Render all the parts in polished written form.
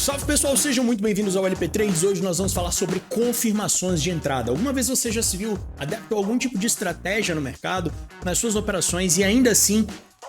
Salve pessoal, sejam muito bem-vindos ao LP Trades. Hoje nós vamos falar sobre confirmações de entrada. Alguma vez você já se viu adepto a algum tipo de estratégia no mercado, nas suas operações e ainda assim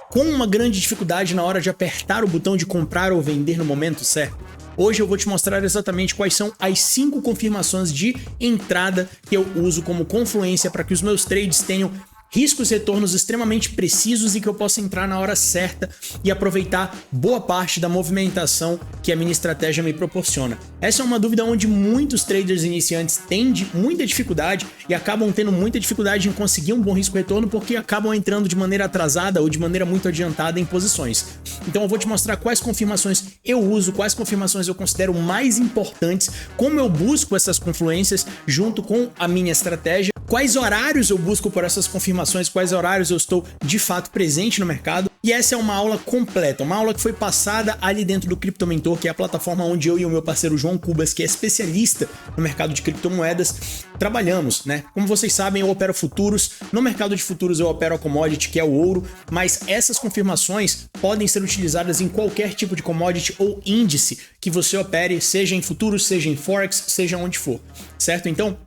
com uma grande dificuldade na hora de apertar o botão de comprar ou vender no momento certo? Hoje eu vou te mostrar exatamente quais são as 5 confirmações de entrada que eu uso como confluência para que os meus trades tenham riscos e retornos extremamente precisos e que eu possa entrar na hora certa e aproveitar boa parte da movimentação que a minha estratégia me proporciona. Essa é uma dúvida onde muitos traders iniciantes têm muita dificuldade e acabam tendo muita dificuldade em conseguir um bom risco-retorno porque acabam entrando de maneira atrasada ou de maneira muito adiantada em posições. Então eu vou te mostrar quais confirmações eu uso, quais confirmações eu considero mais importantes, como eu busco essas confluências junto com a minha estratégia, quais horários eu busco por essas confirmações, quais horários eu estou de fato presente no mercado. E essa é uma aula completa, uma aula que foi passada ali dentro do Crypto Mentor, que é a plataforma onde eu e o meu parceiro João Cubas, que é especialista no mercado de criptomoedas, trabalhamos, né? Como vocês sabem, eu opero futuros, no mercado de futuros eu opero a commodity, que é o ouro, mas essas confirmações podem ser utilizadas em qualquer tipo de commodity ou índice que você opere, seja em futuros, seja em forex, seja onde for, certo? Então,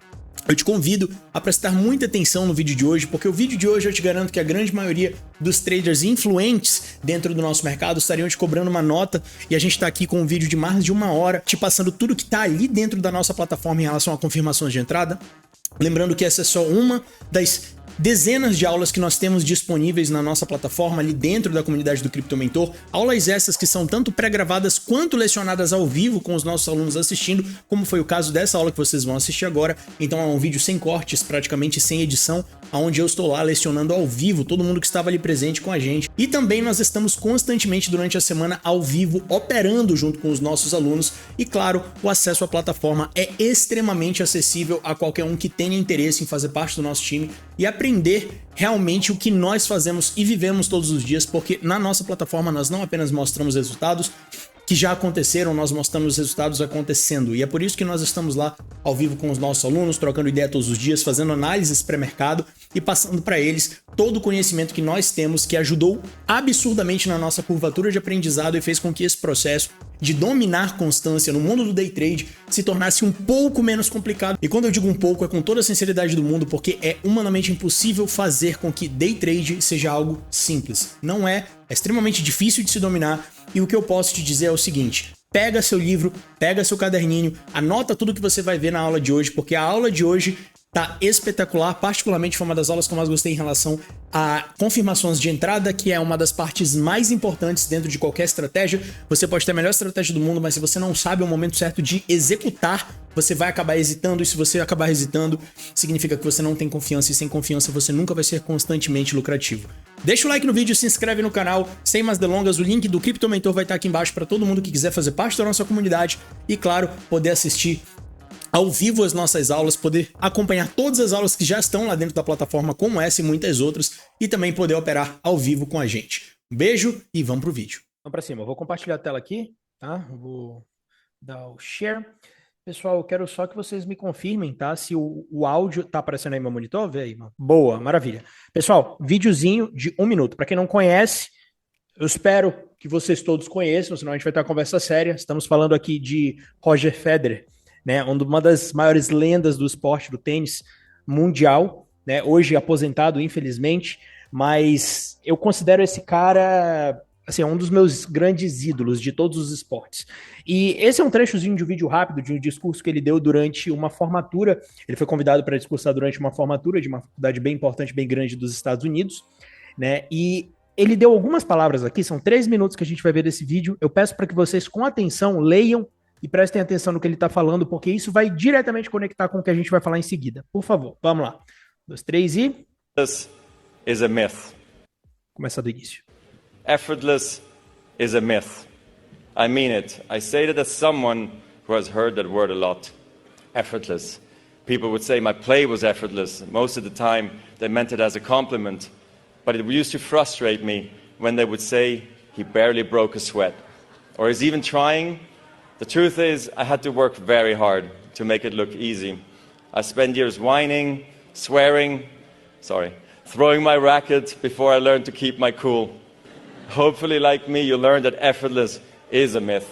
eu te convido a prestar muita atenção no vídeo de hoje, porque o vídeo de hoje eu te garanto que a grande maioria dos traders influentes dentro do nosso mercado estariam te cobrando uma nota e a gente está aqui com um vídeo de mais de 1 hora te passando tudo que está ali dentro da nossa plataforma em relação a confirmações de entrada. Lembrando que essa é só uma das dezenas de aulas que nós temos disponíveis na nossa plataforma ali dentro da comunidade do Crypto Mentor, aulas essas que são tanto pré-gravadas quanto lecionadas ao vivo com os nossos alunos assistindo, como foi o caso dessa aula que vocês vão assistir agora. Então é um vídeo sem cortes, praticamente sem edição, onde eu estou lá lecionando ao vivo, todo mundo que estava ali presente com a gente. E também nós estamos constantemente durante a semana ao vivo, operando junto com os nossos alunos. E claro, o acesso à plataforma é extremamente acessível a qualquer um que tenha interesse em fazer parte do nosso time e aprender realmente o que nós fazemos e vivemos todos os dias, porque na nossa plataforma nós não apenas mostramos resultados que já aconteceram, nós mostramos os resultados acontecendo. E é por isso que nós estamos lá ao vivo com os nossos alunos, trocando ideia todos os dias, fazendo análises pré-mercado e passando para eles todo o conhecimento que nós temos, que ajudou absurdamente na nossa curvatura de aprendizado e fez com que esse processo de dominar constância no mundo do day trade se tornasse um pouco menos complicado. E quando eu digo um pouco, é com toda a sinceridade do mundo, porque é humanamente impossível fazer com que day trade seja algo simples. Não é, é extremamente difícil de se dominar. E o que eu posso te dizer é o seguinte: pega seu livro, pega seu caderninho, anota tudo que você vai ver na aula de hoje, porque a aula de hoje tá espetacular, particularmente foi uma das aulas que eu mais gostei em relação a confirmações de entrada, que é uma das partes mais importantes dentro de qualquer estratégia. Você pode ter a melhor estratégia do mundo, mas se você não sabe o momento certo de executar, você vai acabar hesitando, e se você acabar hesitando, significa que você não tem confiança, e sem confiança você nunca vai ser constantemente lucrativo. Deixa o like no vídeo, se inscreve no canal. Sem mais delongas, o link do Crypto Mentor vai estar aqui embaixo para todo mundo que quiser fazer parte da nossa comunidade e, claro, poder assistir ao vivo as nossas aulas, poder acompanhar todas as aulas que já estão lá dentro da plataforma, como essa e muitas outras, e também poder operar ao vivo com a gente. Um beijo e vamos pro vídeo. Vamos para cima, eu vou compartilhar a tela aqui, tá? Eu vou dar o share. Pessoal, eu quero só que vocês me confirmem, tá? Se o áudio tá aparecendo aí no meu monitor, vê aí, mano. Boa, maravilha. Pessoal, videozinho de 1 minuto. Para quem não conhece, eu espero que vocês todos conheçam, senão a gente vai ter uma conversa séria. Estamos falando aqui de Roger Federer, né, uma das maiores lendas do esporte do tênis mundial, né, hoje aposentado, infelizmente, mas eu considero esse cara assim, um dos meus grandes ídolos de todos os esportes. E esse é um trechozinho de um vídeo rápido, de um discurso que ele deu durante uma formatura. Ele foi convidado para discursar durante uma formatura de uma faculdade bem importante, bem grande dos Estados Unidos, né, e ele deu algumas palavras aqui, são 3 minutos que a gente vai ver desse vídeo. Eu peço para que vocês, com atenção, leiam e prestem atenção no que ele está falando, porque isso vai diretamente conectar com o que a gente vai falar em seguida. Por favor, vamos lá. 1, 2, 3 e... Effortless is a myth. Começa do início. Effortless is a myth. I mean it. I say that as someone who has heard that word a lot. Effortless. People would say my play was effortless. Most of the time they meant it as a compliment. But it used to frustrate me when they would say he barely broke a sweat. Or he's even trying. The truth is, I had to work very hard to make it look easy. I spent years whining, swearing, throwing my racket before I learned to keep my cool. Hopefully, like me, you learned that effortless is a myth.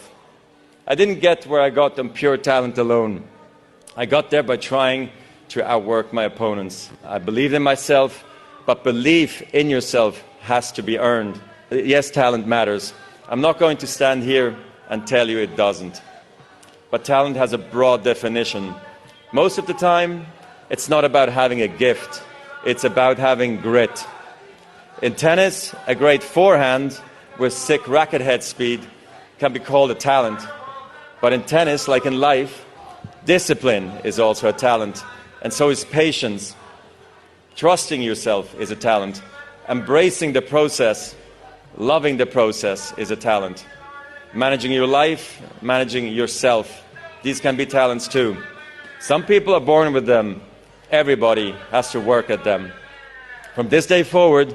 I didn't get where I got on pure talent alone. I got there by trying to outwork my opponents. I believed in myself, but belief in yourself has to be earned. Yes, talent matters. I'm not going to stand here and tell you it doesn't. But talent has a broad definition. Most of the time, it's not about having a gift. It's about having grit. In tennis, a great forehand with sick racket head speed can be called a talent. But in tennis, like in life, discipline is also a talent, and so is patience. Trusting yourself is a talent. Embracing the process, loving the process is a talent. Managing your life, managing yourself, these can be talents too. Some people are born with them. Everybody has to work at them. From this day forward,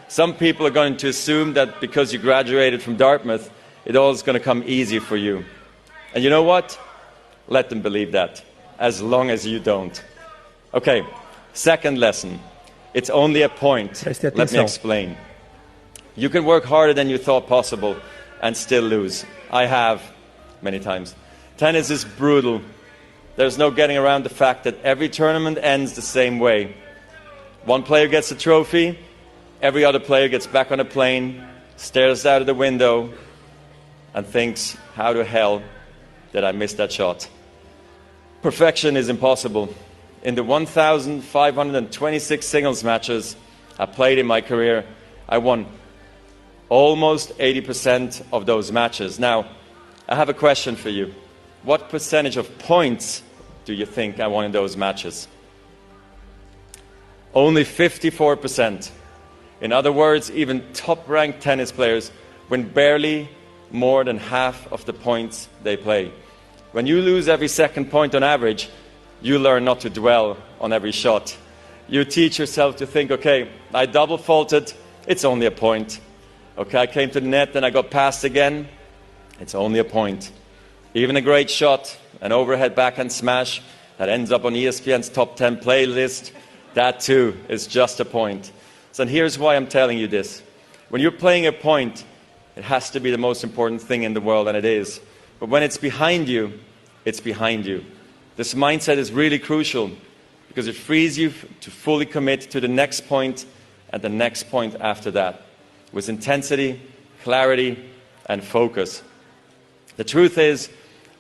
some people are going to assume that because you graduated from Dartmouth, it all is going to come easy for you. And you know what? Let them believe that, as long as you don't. Okay, second lesson. It's only a point. Let me explain. You can work harder than you thought possible and still lose. I have, many times. Tennis is brutal. There's no getting around the fact that every tournament ends the same way. One player gets a trophy, every other player gets back on a plane, stares out of the window, and thinks, how the hell did I miss that shot? Perfection is impossible. In the 1,526 singles matches I played in my career, I won almost 80% of those matches. Now, I have a question for you. What percentage of points do you think I won in those matches? Only 54%. In other words, even top-ranked tennis players win barely more than half of the points they play. When you lose every second point on average, you learn not to dwell on every shot. You teach yourself to think, okay, I double faulted, it's only a point. Okay, I came to the net and I got passed again, it's only a point. Even a great shot, an overhead backhand smash that ends up on ESPN's top 10 playlist, that too is just a point. So here's why I'm telling you this. When you're playing a point, it has to be the most important thing in the world, and it is. But when it's behind you, it's behind you. This mindset is really crucial because it frees you to fully commit to the next point and the next point after that with intensity, clarity, and focus. The truth is,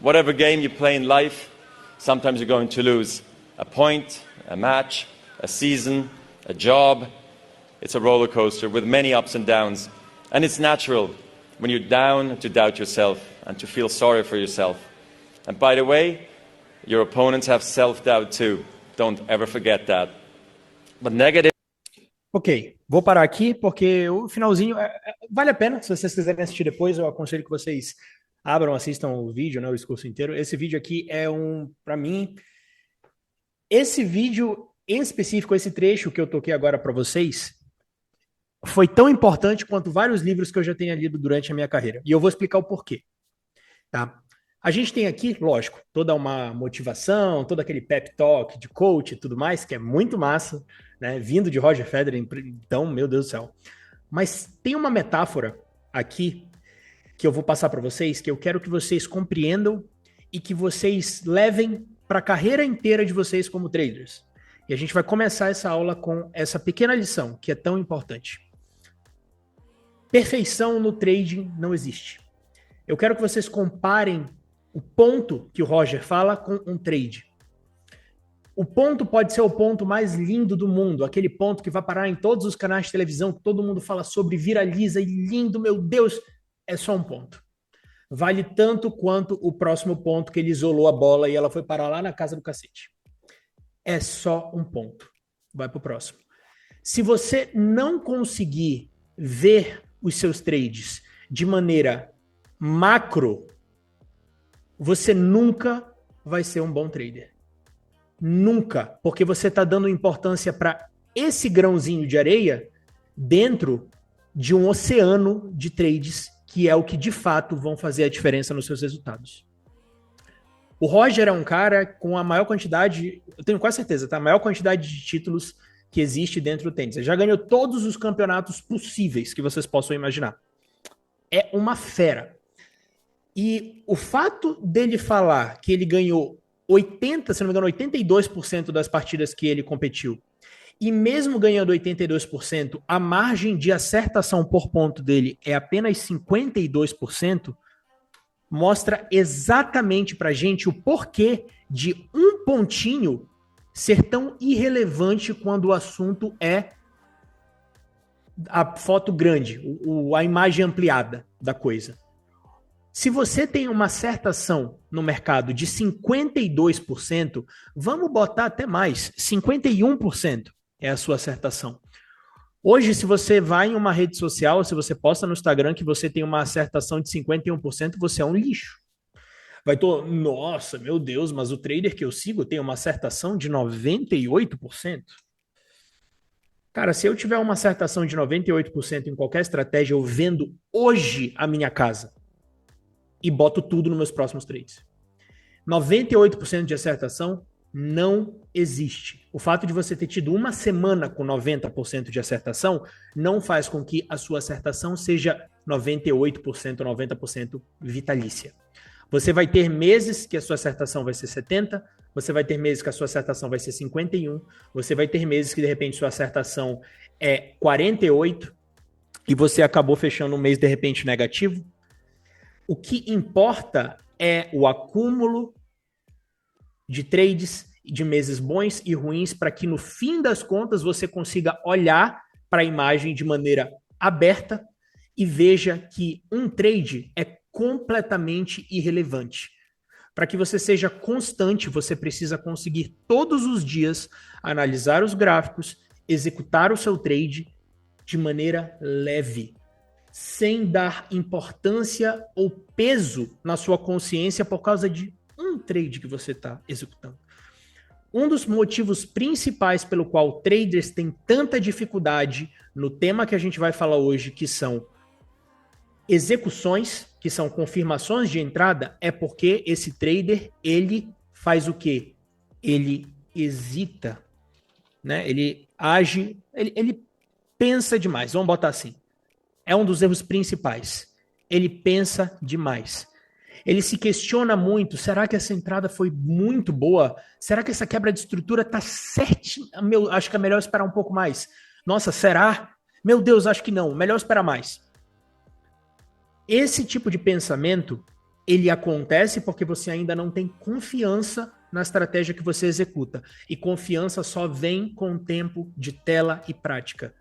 whatever game you play in life, sometimes you're going to lose. A point, a match, a season, a job. It's a roller coaster with many ups and downs. And it's natural when you're down to doubt yourself and to feel sorry for yourself. And by the way, your opponents have self-doubt too. Don't ever forget that. But negative... Ok, vou parar aqui porque o finalzinho vale a pena. Se vocês quiserem assistir depois, eu aconselho que vocês abram, assistam o vídeo, né, o discurso inteiro. Esse vídeo aqui é para mim, esse vídeo em específico, esse trecho que eu toquei agora para vocês, foi tão importante quanto vários livros que eu já tenho lido durante a minha carreira. E eu vou explicar o porquê. Tá? A gente tem aqui, lógico, toda uma motivação, todo aquele pep talk de coach e tudo mais, que é muito massa, né? Vindo de Roger Federer, então, meu Deus do céu. Mas tem uma metáfora aqui que eu vou passar para vocês, que eu quero que vocês compreendam e que vocês levem para a carreira inteira de vocês como traders. E a gente vai começar essa aula com essa pequena lição, que é tão importante. Perfeição no trading não existe. Eu quero que vocês comparem o ponto que o Roger fala com um trade. O ponto pode ser o ponto mais lindo do mundo, aquele ponto que vai parar em todos os canais de televisão, que todo mundo fala sobre, viraliza e lindo, meu Deus, é só um ponto. Vale tanto quanto o próximo ponto que ele isolou a bola e ela foi parar lá na casa do cacete. É só um ponto. Vai pro próximo. Se você não conseguir ver os seus trades de maneira macro, você nunca vai ser um bom trader. Nunca, porque você está dando importância para esse grãozinho de areia dentro de um oceano de trades que é o que de fato vão fazer a diferença nos seus resultados. O Roger é um cara com a maior quantidade, eu tenho quase certeza, tá? A maior quantidade de títulos que existe dentro do tênis. Ele já ganhou todos os campeonatos possíveis que vocês possam imaginar. É uma fera. E o fato dele falar que ele ganhou 80, se não me engano, 82% das partidas que ele competiu, e mesmo ganhando 82%, a margem de acertação por ponto dele é apenas 52%, mostra exatamente pra gente o porquê de um pontinho ser tão irrelevante quando o assunto é a foto grande, a imagem ampliada da coisa. Se você tem uma acertação no mercado de 52%, vamos botar até mais, 51% é a sua acertação. Hoje, se você vai em uma rede social, se você posta no Instagram que você tem uma acertação de 51%, você é um lixo. Nossa, meu Deus, mas o trader que eu sigo tem uma acertação de 98%. Cara, se eu tiver uma acertação de 98% em qualquer estratégia, eu vendo hoje a minha casa e boto tudo nos meus próximos trades. 98% de acertação não existe. O fato de você ter tido uma semana com 90% de acertação não faz com que a sua acertação seja 98% ou 90% vitalícia. Você vai ter meses que a sua acertação vai ser 70%, você vai ter meses que a sua acertação vai ser 51%, você vai ter meses que de repente sua acertação é 48% e você acabou fechando um mês de repente negativo. O que importa é o acúmulo de trades, de meses bons e ruins, para que no fim das contas você consiga olhar para a imagem de maneira aberta e veja que um trade é completamente irrelevante. Para que você seja constante, você precisa conseguir todos os dias analisar os gráficos, executar o seu trade de maneira leve, sem dar importância ou peso na sua consciência por causa de um trade que você está executando. Um dos motivos principais pelo qual traders têm tanta dificuldade no tema que a gente vai falar hoje, que são execuções, que são confirmações de entrada, é porque esse trader, ele faz o quê? Ele hesita, né? Ele age, ele pensa demais, vamos botar assim. É um dos erros principais. Ele pensa demais. Ele se questiona muito, será que essa entrada foi muito boa? Será que essa quebra de estrutura tá certinha? Acho que é melhor esperar um pouco mais. Nossa, será? Meu Deus, acho que não, melhor esperar mais. Esse tipo de pensamento, ele acontece porque você ainda não tem confiança na estratégia que você executa. E confiança só vem com o tempo de tela e prática.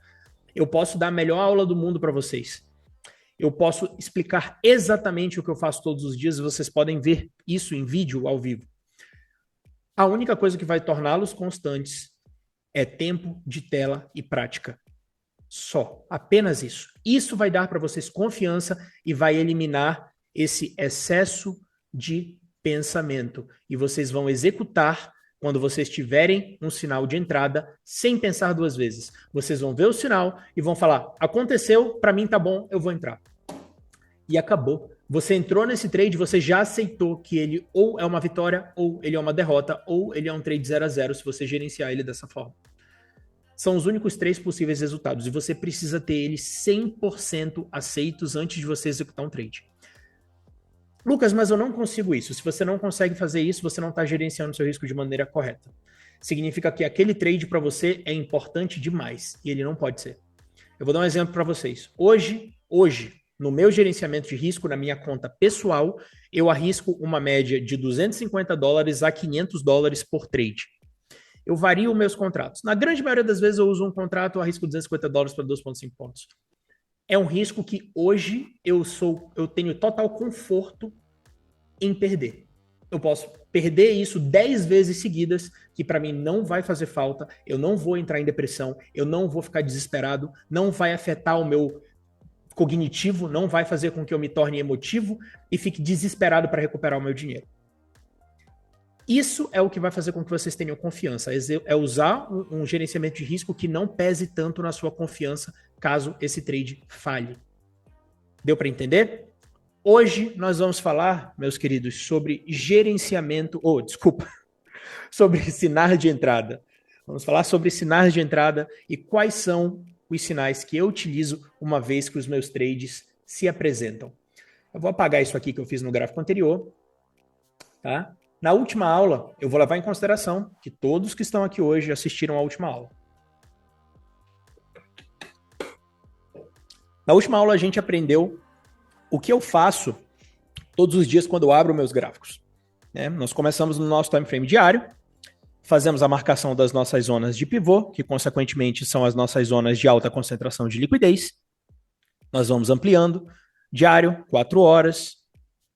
Eu posso dar a melhor aula do mundo para vocês. Eu posso explicar exatamente o que eu faço todos os dias e vocês podem ver isso em vídeo ao vivo. A única coisa que vai torná-los constantes é tempo de tela e prática. Só, apenas isso. Isso vai dar para vocês confiança e vai eliminar esse excesso de pensamento. E vocês vão executar quando vocês tiverem um sinal de entrada sem pensar duas vezes. Vocês vão ver o sinal e vão falar, aconteceu, para mim tá bom, eu vou entrar. E acabou. Você entrou nesse trade, você já aceitou que ele ou é uma vitória, ou ele é uma derrota, ou ele é um trade 0-0 se você gerenciar ele dessa forma. São os únicos 3 possíveis resultados e você precisa ter eles 100% aceitos antes de você executar um trade. Lucas, mas eu não consigo isso. Se você não consegue fazer isso, você não está gerenciando seu risco de maneira correta. Significa que aquele trade para você é importante demais e ele não pode ser. Eu vou dar um exemplo para vocês. Hoje, no meu gerenciamento de risco, na minha conta pessoal, eu arrisco uma média de $250 a $500 por trade. Eu vario meus contratos. Na grande maioria das vezes eu uso um contrato, eu arrisco $250 para 2,5 pontos. É um risco que hoje eu tenho total conforto em perder. Eu posso perder isso 10 vezes seguidas, que para mim não vai fazer falta, eu não vou entrar em depressão, eu não vou ficar desesperado, não vai afetar o meu cognitivo, não vai fazer com que eu me torne emotivo e fique desesperado para recuperar o meu dinheiro. Isso é o que vai fazer com que vocês tenham confiança, é usar um gerenciamento de risco que não pese tanto na sua confiança caso esse trade falhe. Deu para entender? Hoje nós vamos falar, meus queridos, sobre sobre sinais de entrada. Vamos falar sobre sinais de entrada e quais são os sinais que eu utilizo uma vez que os meus trades se apresentam. Eu vou apagar isso aqui que eu fiz no gráfico anterior, tá? Na última aula, eu vou levar em consideração que todos que estão aqui hoje assistiram à última aula. Na última aula, a gente aprendeu o que eu faço todos os dias quando eu abro meus gráficos. Né? Nós começamos no nosso time frame diário, fazemos a marcação das nossas zonas de pivô, que consequentemente são as nossas zonas de alta concentração de liquidez. Nós vamos ampliando, diário, 4 horas,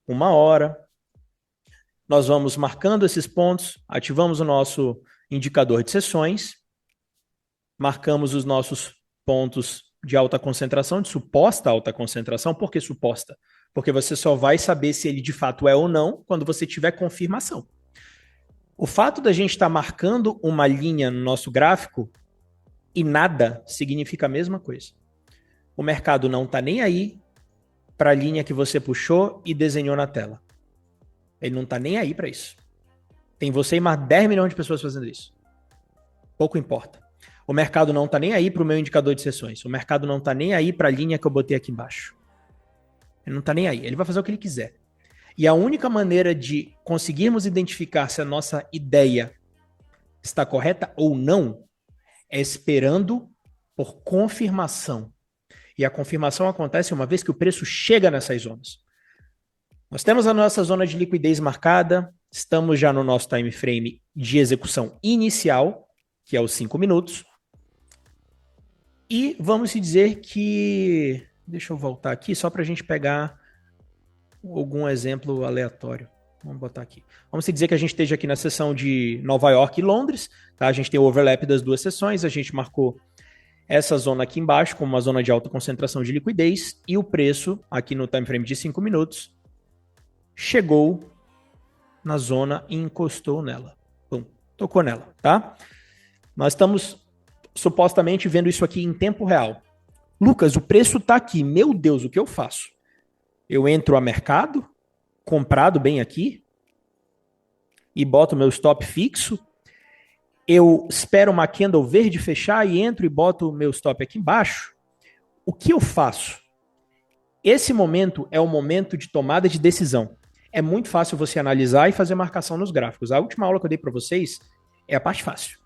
1 hora. Nós vamos marcando esses pontos, ativamos o nosso indicador de sessões, marcamos os nossos pontos de alta concentração, de suposta alta concentração. Por que suposta? Porque você só vai saber se ele de fato é ou não quando você tiver confirmação. O fato da gente estar marcando uma linha no nosso gráfico e nada significa a mesma coisa. O mercado não está nem aí para a linha que você puxou e desenhou na tela. Ele não está nem aí para isso. Tem você e mais 10 milhões de pessoas fazendo isso. Pouco importa. O mercado não está nem aí para o meu indicador de sessões. O mercado não está nem aí para a linha que eu botei aqui embaixo. Ele não está nem aí. Ele vai fazer o que ele quiser. E a única maneira de conseguirmos identificar se a nossa ideia está correta ou não é esperando por confirmação. E a confirmação acontece uma vez que o preço chega nessas zonas. Nós temos a nossa zona de liquidez marcada, estamos já no nosso time frame de execução inicial, que é os 5 minutos. E vamos dizer que... Deixa eu voltar aqui só para a gente pegar algum exemplo aleatório. Vamos botar aqui. Vamos dizer que a gente esteja aqui na sessão de Nova York e Londres. Tá? A gente tem o overlap das duas sessões. A gente marcou essa zona aqui embaixo como uma zona de alta concentração de liquidez. E o preço, aqui no time frame de 5 minutos, chegou na zona e encostou nela. Pum, tocou nela. Tá? Nós estamos supostamente vendo isso aqui em tempo real. Lucas, o preço está aqui. Meu Deus, o que eu faço? Eu entro a mercado, comprado bem aqui, e boto meu stop fixo. Eu espero uma candle verde fechar e entro e boto o meu stop aqui embaixo. O que eu faço? Esse momento é o momento de tomada de decisão. É muito fácil você analisar e fazer marcação nos gráficos. A última aula que eu dei para vocês é a parte fácil.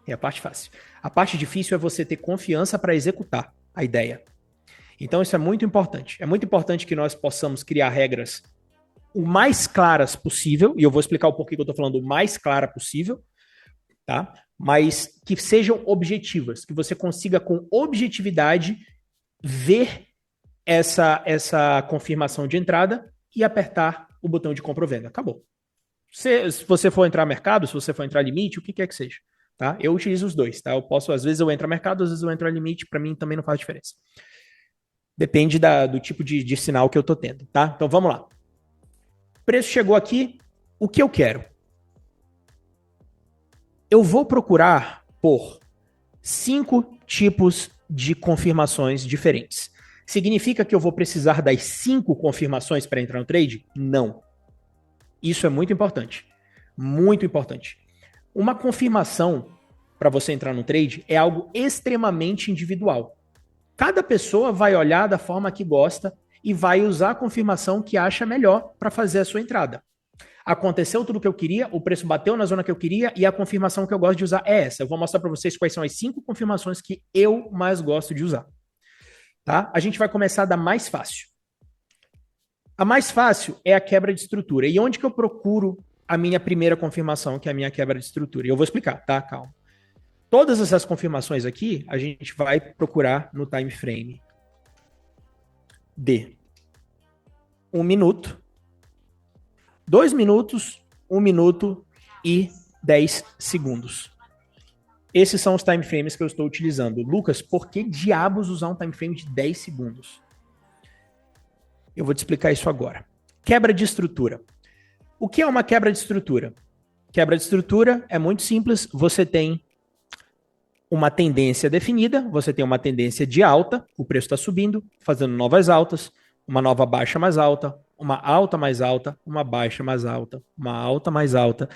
É a parte fácil. A parte difícil é você ter confiança para executar a ideia. Então isso é muito importante. É muito importante que nós possamos criar regras o mais claras possível, e eu vou explicar o porquê que eu estou falando o mais clara possível, tá? Mas que sejam objetivas, que você consiga com objetividade ver essa confirmação de entrada e apertar o botão de compra ou venda. Acabou. Se você for entrar mercado, se você for entrar limite, o que quer que seja. Tá? Eu utilizo os dois. Tá? Eu posso, às vezes eu entro a mercado, às vezes eu entro a limite, para mim também não faz diferença. Depende do tipo de sinal que eu estou tendo. Tá? Então vamos lá. O preço chegou aqui, o que eu quero? Eu vou procurar por 5 tipos de confirmações diferentes. Significa que eu vou precisar das 5 confirmações para entrar no trade? Não. Isso é muito importante. Muito importante. Uma confirmação para você entrar no trade é algo extremamente individual. Cada pessoa vai olhar da forma que gosta e vai usar a confirmação que acha melhor para fazer a sua entrada. Aconteceu tudo o que eu queria, o preço bateu na zona que eu queria e a confirmação que eu gosto de usar é essa. Eu vou mostrar para vocês quais são as 5 confirmações que eu mais gosto de usar. Tá? A gente vai começar da mais fácil. A mais fácil é a quebra de estrutura. E onde que eu procuro a minha primeira confirmação, que é a minha quebra de estrutura? E eu vou explicar, tá? Calma. Todas essas confirmações aqui, a gente vai procurar no time frame de 1 minuto, 2 minutos, 1 minuto e 10 segundos. Esses são os time frames que eu estou utilizando. Lucas, por que diabos usar um time frame de 10 segundos? Eu vou te explicar isso agora. Quebra de estrutura. O que é uma quebra de estrutura? Quebra de estrutura é muito simples. Você tem uma tendência definida, você tem uma tendência de alta, o preço está subindo, fazendo novas altas, uma nova baixa mais alta, uma alta mais alta, uma baixa mais alta, uma alta mais alta.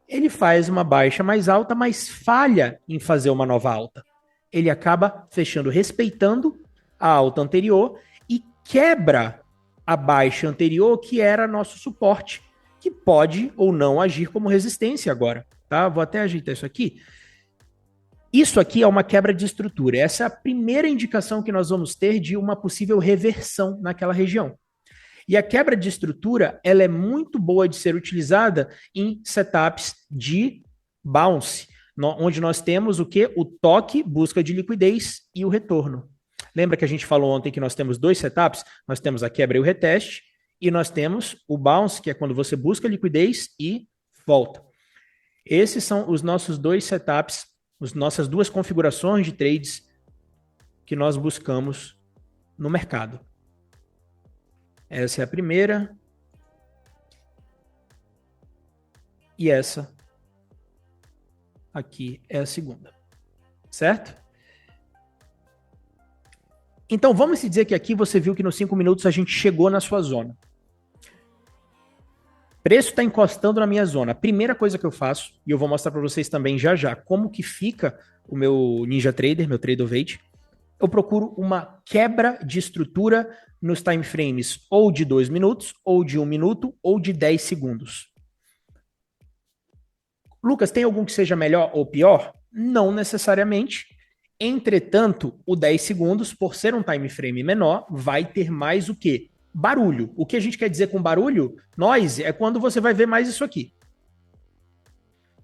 Ele faz uma baixa mais alta, mas falha em fazer uma nova alta. Ele acaba fechando, respeitando a alta anterior e quebra a baixa anterior, que era nosso suporte, que pode ou não agir como resistência agora, tá? Vou até ajeitar isso aqui. Isso aqui é uma quebra de estrutura. Essa é a primeira indicação que nós vamos ter de uma possível reversão naquela região. E a quebra de estrutura, ela é muito boa de ser utilizada em setups de bounce, onde nós temos o quê? O toque, busca de liquidez e o retorno. Lembra que a gente falou ontem que nós temos dois setups? Nós temos a quebra e o reteste, e nós temos o bounce, que é quando você busca liquidez e volta. Esses são os nossos dois setups, as nossas duas configurações de trades que nós buscamos no mercado. Essa é a primeira. E essa aqui é a segunda. Certo? Então vamos dizer que aqui você viu que nos 5 minutos a gente chegou na sua zona. Preço está encostando na minha zona. A primeira coisa que eu faço, e eu vou mostrar para vocês também já já, como que fica o meu Ninja Trader, meu Trade of 8, eu procuro uma quebra de estrutura nos time frames ou de 2 minutos, ou de 1 minuto, ou de 10 segundos. Lucas, tem algum que seja melhor ou pior? Não necessariamente. Entretanto, o 10 segundos, por ser um time frame menor, vai ter mais o quê? Barulho. O que a gente quer dizer com barulho? Noise é quando você vai ver mais isso aqui.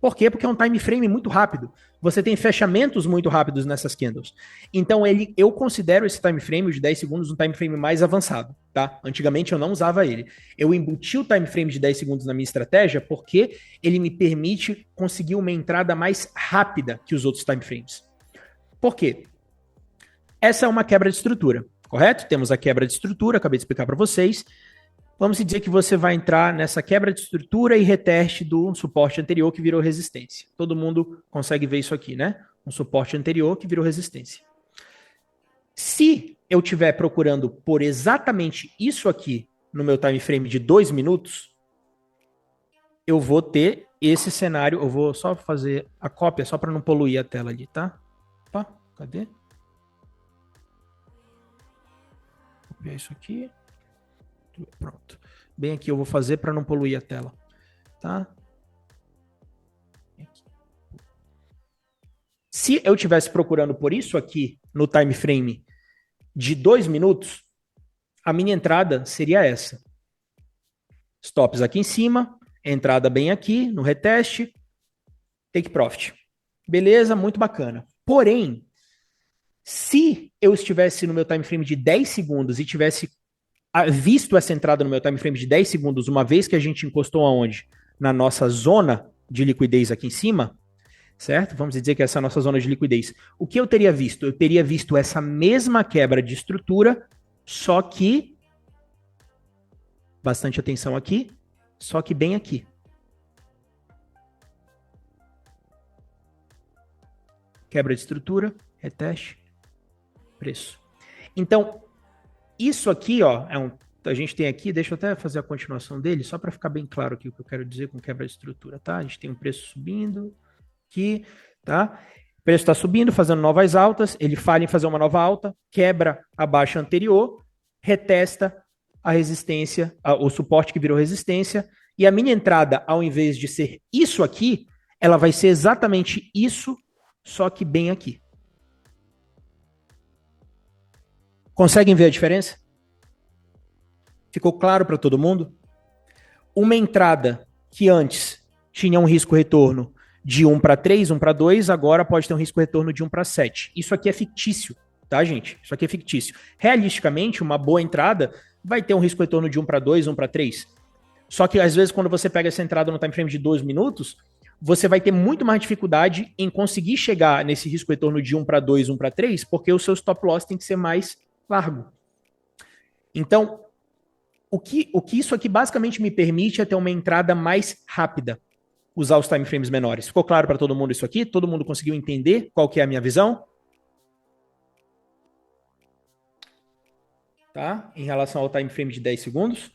Por quê? Porque é um time frame muito rápido. Você tem fechamentos muito rápidos nessas candles. Então, eu considero esse time frame de 10 segundos um time frame mais avançado, tá? Antigamente eu não usava ele. Eu embuti o time frame de 10 segundos na minha estratégia porque ele me permite conseguir uma entrada mais rápida que os outros time frames. Por quê? Essa é uma quebra de estrutura, correto? Temos a quebra de estrutura, acabei de explicar para vocês. Vamos dizer que você vai entrar nessa quebra de estrutura e reteste do suporte anterior que virou resistência. Todo mundo consegue ver isso aqui, né? Um suporte anterior que virou resistência. Se eu estiver procurando por exatamente isso aqui no meu time frame de 2 minutos, eu vou ter esse cenário. Eu vou só fazer a cópia, só para não poluir a tela ali, tá? Opa, cadê? Vou copiar isso aqui. Pronto. Bem aqui eu vou fazer para não poluir a tela, tá? Aqui. Se eu estivesse procurando por isso aqui no time frame de 2 minutos, a minha entrada seria essa. Stops aqui em cima, entrada bem aqui no reteste, take profit. Beleza, muito bacana. Porém, se eu estivesse no meu time frame de 10 segundos e tivesse visto essa entrada no meu time frame de 10 segundos, uma vez que a gente encostou aonde? Na nossa zona de liquidez aqui em cima, certo? Vamos dizer que essa é a nossa zona de liquidez. O que eu teria visto? Eu teria visto essa mesma quebra de estrutura, só que, bastante atenção aqui, só que bem aqui. Quebra de estrutura, reteste, preço. Então, isso aqui, ó, a gente tem aqui, deixa eu até fazer a continuação dele, só para ficar bem claro aqui o que eu quero dizer com quebra de estrutura, tá? A gente tem um preço subindo aqui, tá? O preço está subindo, fazendo novas altas, ele falha em fazer uma nova alta, quebra a baixa anterior, retesta a resistência, o suporte que virou resistência, e a minha entrada, ao invés de ser isso aqui, ela vai ser exatamente isso, só que bem aqui. Conseguem ver a diferença? Ficou claro para todo mundo? Uma entrada que antes tinha um risco-retorno de 1 para 3, 1 para 2, agora pode ter um risco-retorno de 1 para 7. Isso aqui é fictício, tá, gente? Isso aqui é fictício. Realisticamente, uma boa entrada vai ter um risco-retorno de 1 para 2, 1 para 3. Só que, às vezes, quando você pega essa entrada no time frame de 2 minutos, você vai ter muito mais dificuldade em conseguir chegar nesse risco-retorno de 1 para 2, 1 para 3, porque o seu stop loss tem que ser mais largo. Então, o que isso aqui basicamente me permite é ter uma entrada mais rápida, usar os time frames menores. Ficou claro para todo mundo isso aqui? Todo mundo conseguiu entender qual que é a minha visão? Tá? Em relação ao time frame de 10 segundos,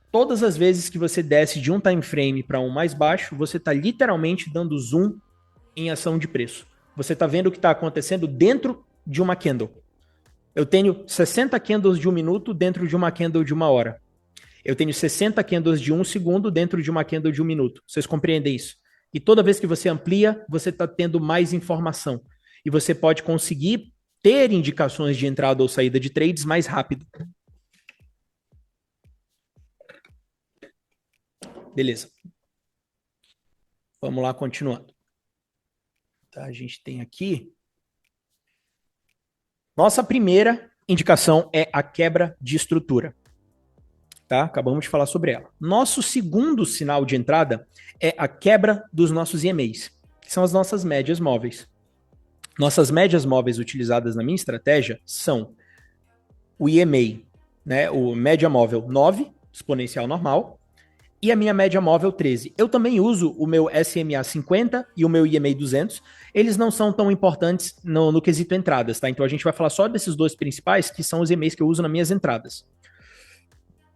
todas as vezes que você desce de um time frame para um mais baixo, você está literalmente dando zoom em ação de preço. Você está vendo o que está acontecendo dentro de uma candle. Eu tenho 60 candles de 1 minuto dentro de uma candle de 1 hora. Eu tenho 60 candles de 1 segundo dentro de uma candle de 1 minuto. Vocês compreendem isso? E toda vez que você amplia, você está tendo mais informação. E você pode conseguir ter indicações de entrada ou saída de trades mais rápido. Beleza. Vamos lá, continuando. Tá, a gente tem aqui. Nossa primeira indicação é a quebra de estrutura. Tá? Acabamos de falar sobre ela. Nosso segundo sinal de entrada é a quebra dos nossos EMAs, que são as nossas médias móveis. Nossas médias móveis utilizadas na minha estratégia são o EMA, né, o média móvel 9, exponencial normal, e a minha média móvel 13. Eu também uso o meu SMA 50 e o meu EMA 200. Eles não são tão importantes no quesito entradas, tá? Então a gente vai falar só desses dois principais, que são os EMAs que eu uso nas minhas entradas.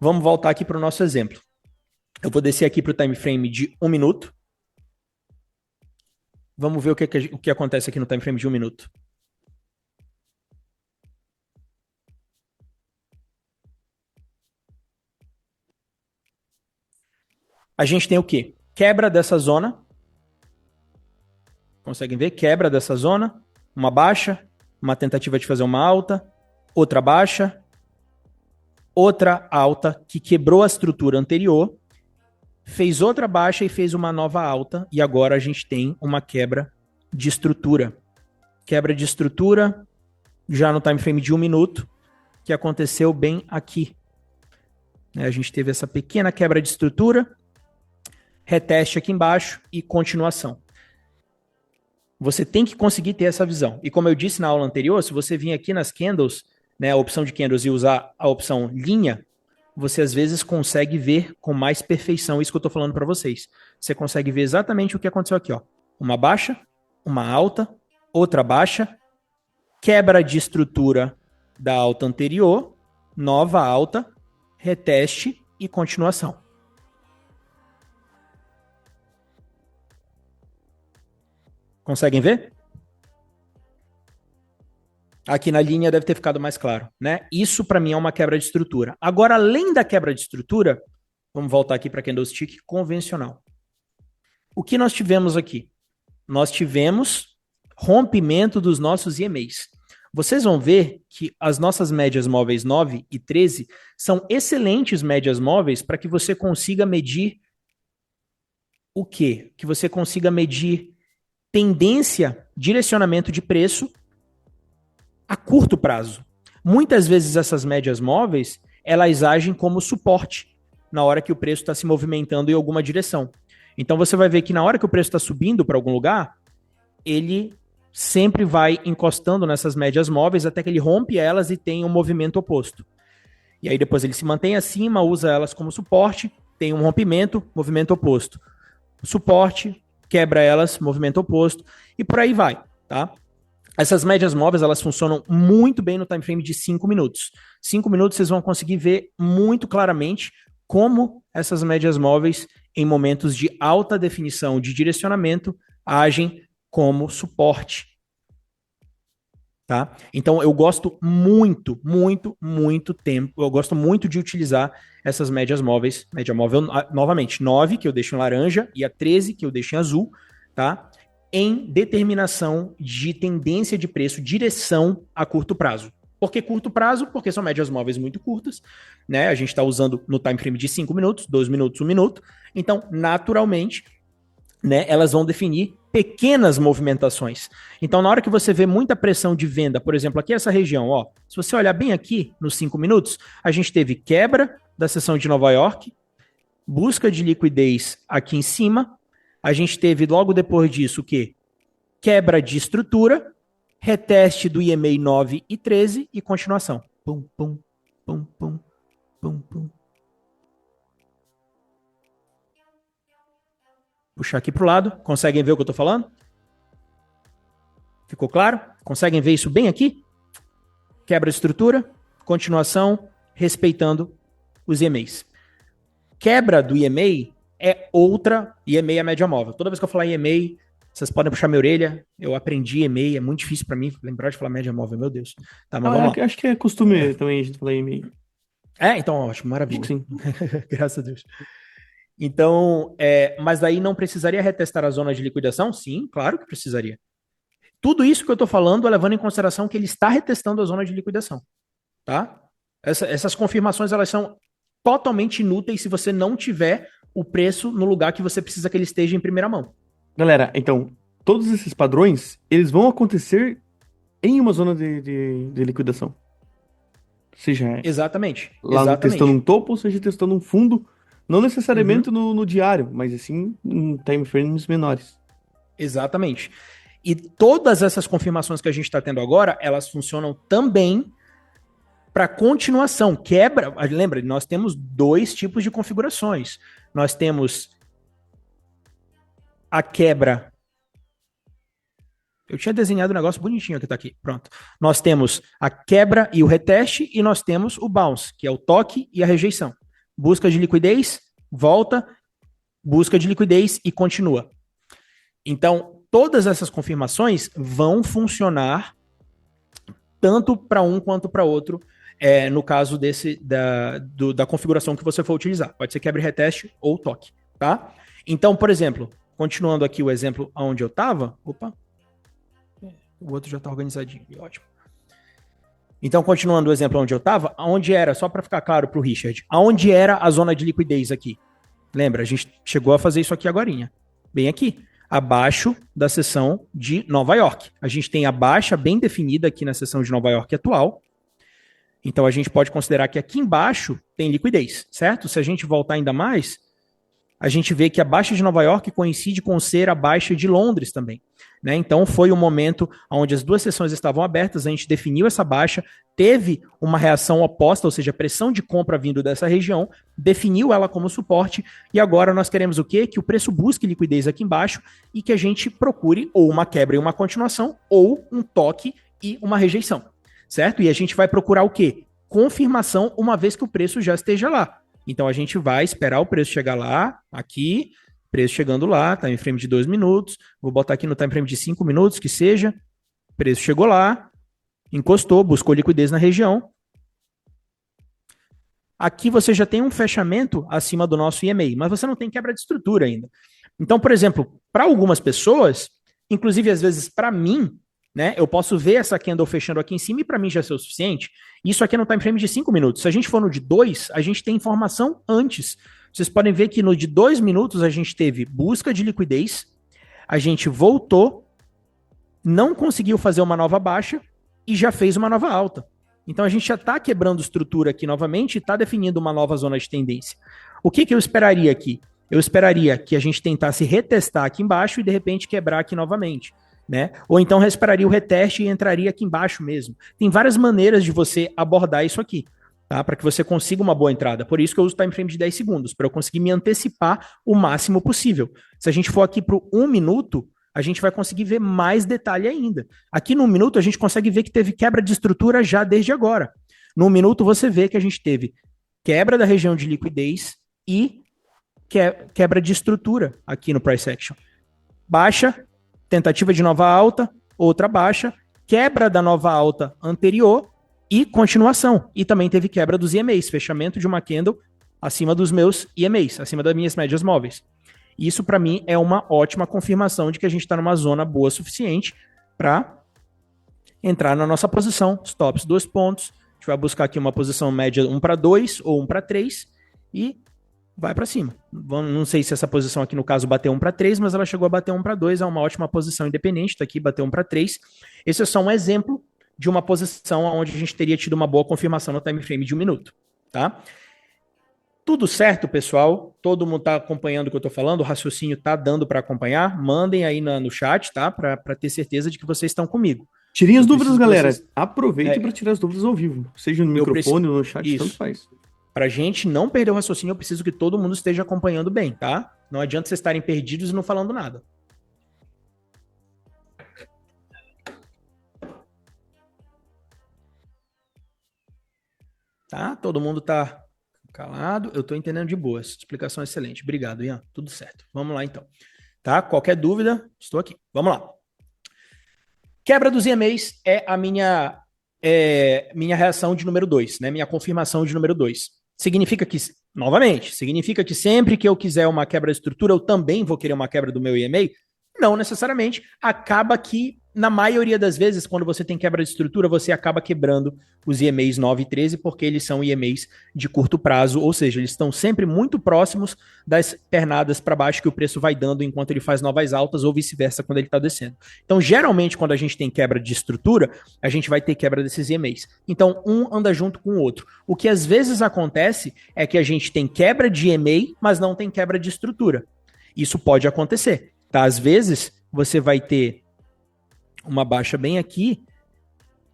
Vamos voltar aqui para o nosso exemplo. Eu vou descer aqui para o time frame de 1 minuto. Vamos ver o que acontece aqui no time frame de 1 minuto. A gente tem o quê? Quebra dessa zona. Conseguem ver? Quebra dessa zona. Uma baixa, uma tentativa de fazer uma alta, outra baixa, outra alta que quebrou a estrutura anterior, fez outra baixa e fez uma nova alta, e agora a gente tem uma quebra de estrutura. Quebra de estrutura já no time frame de 1 minuto, que aconteceu bem aqui. A gente teve essa pequena quebra de estrutura, reteste aqui embaixo e continuação. Você tem que conseguir ter essa visão. E como eu disse na aula anterior, se você vir aqui nas candles, né, a opção de candles e usar a opção linha, você às vezes consegue ver com mais perfeição isso que eu estou falando para vocês. Você consegue ver exatamente o que aconteceu aqui, ó. Uma baixa, uma alta, outra baixa, quebra de estrutura da alta anterior, nova alta, reteste e continuação. Conseguem ver? Aqui na linha deve ter ficado mais claro, né? Isso para mim é uma quebra de estrutura. Agora, além da quebra de estrutura, vamos voltar aqui para candlestick convencional. O que nós tivemos aqui? Nós tivemos rompimento dos nossos EMAs. Vocês vão ver que as nossas médias móveis 9 e 13 são excelentes médias móveis para que você consiga medir o quê? Que você consiga medir tendência, direcionamento de preço a curto prazo. Muitas vezes essas médias móveis, elas agem como suporte na hora que o preço está se movimentando em alguma direção. Então você vai ver que na hora que o preço está subindo para algum lugar, ele sempre vai encostando nessas médias móveis até que ele rompe elas e tem um movimento oposto. E aí depois ele se mantém acima, usa elas como suporte, tem um rompimento, movimento oposto. Suporte, quebra elas, movimento oposto, e por aí vai, tá? Essas médias móveis, elas funcionam muito bem no time frame de 5 minutos. 5 minutos vocês vão conseguir ver muito claramente como essas médias móveis, em momentos de alta definição de direcionamento, agem como suporte. Tá? Então eu gosto muito eu gosto muito de utilizar essas médias móveis, média móvel, novamente, 9, que eu deixo em laranja, e a 13, que eu deixo em azul, tá? Em determinação de tendência de preço, direção a curto prazo. Por que curto prazo? Porque são médias móveis muito curtas, né? A gente está usando no time frame de 5 minutos, 2 minutos, 1 minuto, então, naturalmente, né, elas vão definir pequenas movimentações. Então, na hora que você vê muita pressão de venda, por exemplo, aqui essa região, ó, se você olhar bem aqui, nos 5 minutos, a gente teve quebra da seção de Nova York, busca de liquidez aqui em cima, a gente teve logo depois disso o quê? Quebra de estrutura, reteste do EMA 9 e 13 e continuação. Pum, pum, pum, pum, pum, pum. Puxar aqui para o lado. Conseguem ver o que eu estou falando? Ficou claro? Conseguem ver isso bem aqui? Quebra de estrutura, continuação, respeitando os EMAs. Quebra do EMA é outra. EMA é a média móvel. Toda vez que eu falar EMA, vocês podem puxar minha orelha. Eu aprendi EMA, é muito difícil para mim lembrar de falar média móvel, meu Deus. Tá, mas vamos lá. Acho que é costume também a gente falar EMA. Então ótimo, Acho maravilha. que sim. Graças a Deus. Então, mas daí não precisaria retestar a zona de liquidação? Sim, claro que precisaria. Tudo isso que eu estou falando é levando em consideração que ele está retestando a zona de liquidação, tá? Essas confirmações, elas são totalmente inúteis se você não tiver o preço no lugar que você precisa que ele esteja em primeira mão. Galera, então, todos esses padrões, eles vão acontecer em uma zona de liquidação. Seja Exatamente. lá testando um topo, ou seja testando um fundo, não necessariamente no diário, mas assim em time frames menores. Exatamente. E todas essas confirmações que a gente está tendo agora, elas funcionam também para continuação. Quebra. Lembra, nós temos dois tipos de configurações. Nós temos a quebra. Eu tinha desenhado um negócio bonitinho que tá aqui. Pronto. Nós temos a quebra e o reteste, e nós temos o bounce, que é o toque e a rejeição. Busca de liquidez, volta, busca de liquidez e continua. Então, todas essas confirmações vão funcionar tanto para um quanto para outro, no caso da configuração que você for utilizar. Pode ser quebra e reteste ou toque, tá? Então, por exemplo, continuando aqui o exemplo onde eu estava. Opa. O outro já está organizadinho. Ótimo. Então, continuando o exemplo onde eu estava, onde era, só para ficar claro para o Richard, aonde era a zona de liquidez aqui? Lembra, a gente chegou a fazer isso aqui agorinha. Bem aqui, abaixo da seção de Nova York. A gente tem a baixa bem definida aqui na seção de Nova York atual. Então, a gente pode considerar que aqui embaixo tem liquidez, certo? Se a gente voltar ainda mais, a gente vê que a baixa de Nova York coincide com ser a baixa de Londres também. Né? Então foi um momento onde as duas sessões estavam abertas, a gente definiu essa baixa, teve uma reação oposta, ou seja, pressão de compra vindo dessa região, definiu ela como suporte, e agora nós queremos o quê? Que o preço busque liquidez aqui embaixo e que a gente procure ou uma quebra e uma continuação, ou um toque e uma rejeição, certo? E a gente vai procurar o quê? Confirmação, uma vez que o preço já esteja lá. Então a gente vai esperar o preço chegar lá, aqui, preço chegando lá, time frame de 2 minutos, vou botar aqui no time frame de 5 minutos, que seja, preço chegou lá, encostou, buscou liquidez na região. Aqui você já tem um fechamento acima do nosso EMA, mas você não tem quebra de estrutura ainda. Então, por exemplo, para algumas pessoas, inclusive às vezes para mim, né, eu posso ver essa candle fechando aqui em cima e para mim já ser o suficiente. Isso aqui é no time frame de 5 minutos. Se a gente for no de 2, a gente tem informação antes. Vocês podem ver que no de 2 minutos a gente teve busca de liquidez, a gente voltou, não conseguiu fazer uma nova baixa e já fez uma nova alta. Então a gente já está quebrando estrutura aqui novamente e está definindo uma nova zona de tendência. O que eu esperaria aqui? Eu esperaria que a gente tentasse retestar aqui embaixo e de repente quebrar aqui novamente. Né? Ou então esperaria o reteste e entraria aqui embaixo mesmo. Tem várias maneiras de você abordar isso aqui, tá? Para que você consiga uma boa entrada. Por isso que eu uso time frame de 10 segundos, para eu conseguir me antecipar o máximo possível. Se a gente for aqui para o 1 minuto, a gente vai conseguir ver mais detalhe ainda. Aqui no 1 minuto a gente consegue ver que teve quebra de estrutura já desde agora. No 1 minuto você vê que a gente teve quebra da região de liquidez e quebra de estrutura aqui no price action. Baixa, tentativa de nova alta, outra baixa, quebra da nova alta anterior e continuação. E também teve quebra dos EMAs, fechamento de uma candle acima dos meus EMAs, acima das minhas médias móveis. Isso, para mim, é uma ótima confirmação de que a gente está numa zona boa o suficiente para entrar na nossa posição. Stops 2 pontos. A gente vai buscar aqui uma posição média 1 para 2 ou 1 para 3 e vai para cima. Não sei se essa posição aqui, no caso, bateu 1 para 3, mas ela chegou a bater 1 para 2, é uma ótima posição independente, tá aqui, bateu 1 para 3. Esse é só um exemplo de uma posição onde a gente teria tido uma boa confirmação no time frame de 1 minuto, tá? Tudo certo, pessoal? Todo mundo tá acompanhando o que eu tô falando? O raciocínio tá dando para acompanhar? Mandem aí no chat, tá? Para ter certeza de que vocês estão comigo. Tirem as dúvidas, galera. Aproveitem para tirar as dúvidas ao vivo. Seja no microfone ou no chat, tanto faz. Pra gente não perder o raciocínio, eu preciso que todo mundo esteja acompanhando bem, tá? Não adianta vocês estarem perdidos e não falando nada. Tá? Todo mundo tá calado. Eu tô entendendo de boa. Essa explicação é excelente. Obrigado, Ian. Tudo certo. Vamos lá, então. Tá? Qualquer dúvida, estou aqui. Vamos lá. Quebra dos EMAs é a minha minha reação de número 2, né? Minha confirmação de número 2. Significa que, novamente, significa que sempre que eu quiser uma quebra de estrutura, eu também vou querer uma quebra do meu EMA? Não necessariamente. Acaba que, na maioria das vezes, quando você tem quebra de estrutura, você acaba quebrando os EMAs 9 e 13, porque eles são EMAs de curto prazo, ou seja, eles estão sempre muito próximos das pernadas para baixo que o preço vai dando enquanto ele faz novas altas, ou vice-versa quando ele está descendo. Então, geralmente, quando a gente tem quebra de estrutura, a gente vai ter quebra desses EMAs. Então, um anda junto com o outro. O que às vezes acontece é que a gente tem quebra de EMA, mas não tem quebra de estrutura. Isso pode acontecer. Tá? Às vezes, você vai ter uma baixa bem aqui,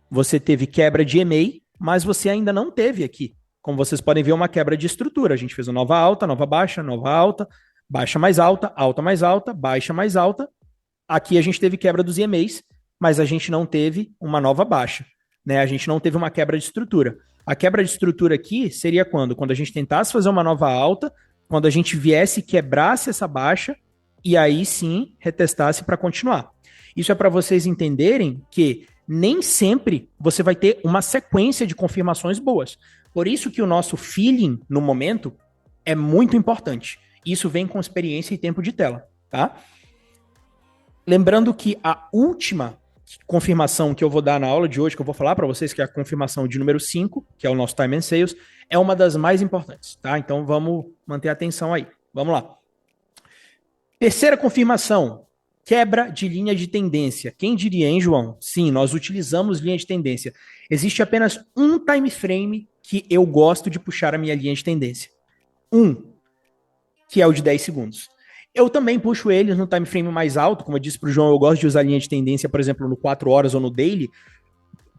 você teve quebra de EMA, mas você ainda não teve aqui. Como vocês podem ver, uma quebra de estrutura. A gente fez uma nova alta, nova baixa, nova alta, baixa mais alta, alta mais alta, baixa mais alta. Aqui a gente teve quebra dos EMAs, mas a gente não teve uma nova baixa. Né? A gente não teve uma quebra de estrutura. A quebra de estrutura aqui seria quando? Quando a gente tentasse fazer uma nova alta, quando a gente viesse e quebrasse essa baixa, e aí sim retestasse para continuar. Isso é para vocês entenderem que nem sempre você vai ter uma sequência de confirmações boas. Por isso que o nosso feeling no momento é muito importante. Isso vem com experiência e tempo de tela, tá? Lembrando que a última confirmação que eu vou dar na aula de hoje, que eu vou falar para vocês, que é a confirmação de número 5, que é o nosso Time and Sales, é uma das mais importantes, tá? Então vamos manter a atenção aí. Vamos lá. Terceira confirmação, quebra de linha de tendência. Quem diria, hein, João? Sim, nós utilizamos linha de tendência. Existe apenas um time frame que eu gosto de puxar a minha linha de tendência. Que é o de 10 segundos. Eu também puxo eles no time frame mais alto, como eu disse para o João, eu gosto de usar linha de tendência, por exemplo, no 4 horas ou no daily,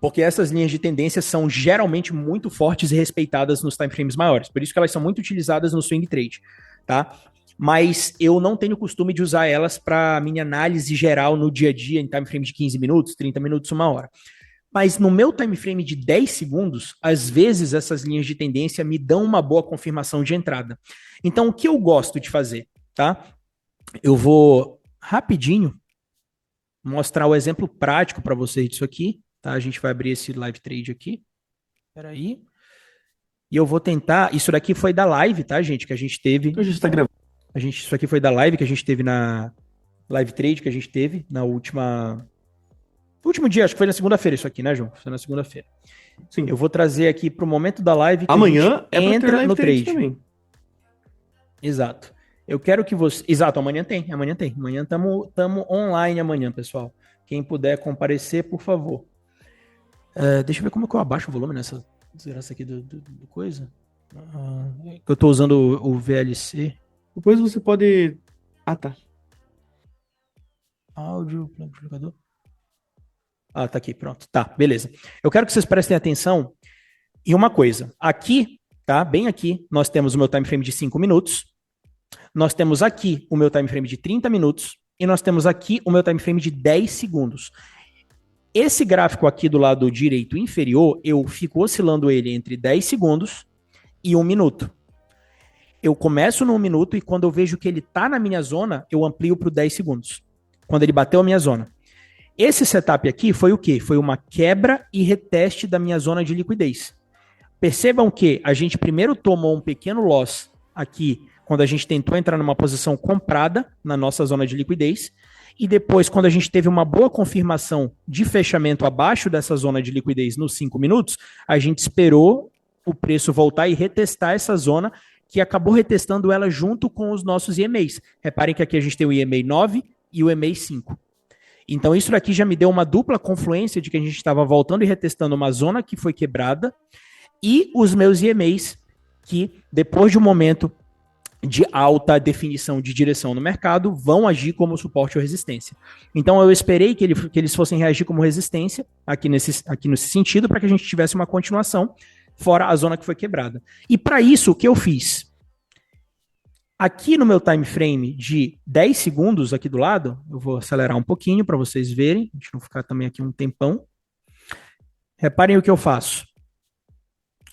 porque essas linhas de tendência são geralmente muito fortes e respeitadas nos time frames maiores. Por isso que elas são muito utilizadas no swing trade, tá? Mas eu não tenho costume de usar elas para minha análise geral no dia a dia, em time frame de 15 minutos, 30 minutos, 1 hora. Mas no meu time frame de 10 segundos, às vezes essas linhas de tendência me dão uma boa confirmação de entrada. Então, o que eu gosto de fazer, tá? Eu vou rapidinho mostrar o exemplo prático para vocês disso aqui, tá? A gente vai abrir esse live trade aqui. Espera aí. E eu vou tentar... Isso daqui foi da live, tá, gente? Que a gente teve... A gente tá gravando. Isso aqui foi da live que a gente teve na live trade que a gente teve na última... No último dia, acho que foi na segunda-feira isso aqui, né, João? Foi na segunda-feira. Sim. Eu vou trazer aqui pro momento da live que amanhã a gente entra no trade também. Exato. Eu quero que você... Exato, amanhã tem. Amanhã estamos online amanhã, pessoal. Quem puder comparecer, por favor. Deixa eu ver como é que eu abaixo o volume nessa desgraça aqui do coisa. Eu estou usando o VLC. Depois você pode... Ah, tá. Áudio, amplificador. Ah, tá aqui, pronto. Tá, beleza. Eu quero que vocês prestem atenção em uma coisa. Aqui, tá? Bem aqui, nós temos o meu time frame de 5 minutos. Nós temos aqui o meu time frame de 30 minutos. E nós temos aqui o meu time frame de 10 segundos. Esse gráfico aqui do lado direito inferior, eu fico oscilando ele entre 10 segundos e 1 minuto. Eu começo no 1 minuto e quando eu vejo que ele tá na minha zona, eu amplio para 10 segundos. Quando ele bateu a minha zona. Esse setup aqui foi o quê? Foi uma quebra e reteste da minha zona de liquidez. Percebam que a gente primeiro tomou um pequeno loss aqui, quando a gente tentou entrar numa posição comprada na nossa zona de liquidez, e depois, quando a gente teve uma boa confirmação de fechamento abaixo dessa zona de liquidez nos 5 minutos, a gente esperou o preço voltar e retestar essa zona, que acabou retestando ela junto com os nossos EMAs. Reparem que aqui a gente tem o EMA 9 e o EMA 5. Então isso daqui já me deu uma dupla confluência de que a gente estava voltando e retestando uma zona que foi quebrada e os meus EMAs que depois de um momento de alta definição de direção no mercado vão agir como suporte ou resistência. Então eu esperei que eles fossem reagir como resistência aqui nesse sentido para que a gente tivesse uma continuação fora a zona que foi quebrada. E para isso o que eu fiz? Aqui no meu time frame de 10 segundos aqui do lado, eu vou acelerar um pouquinho para vocês verem, a gente não ficar também aqui um tempão. Reparem o que eu faço.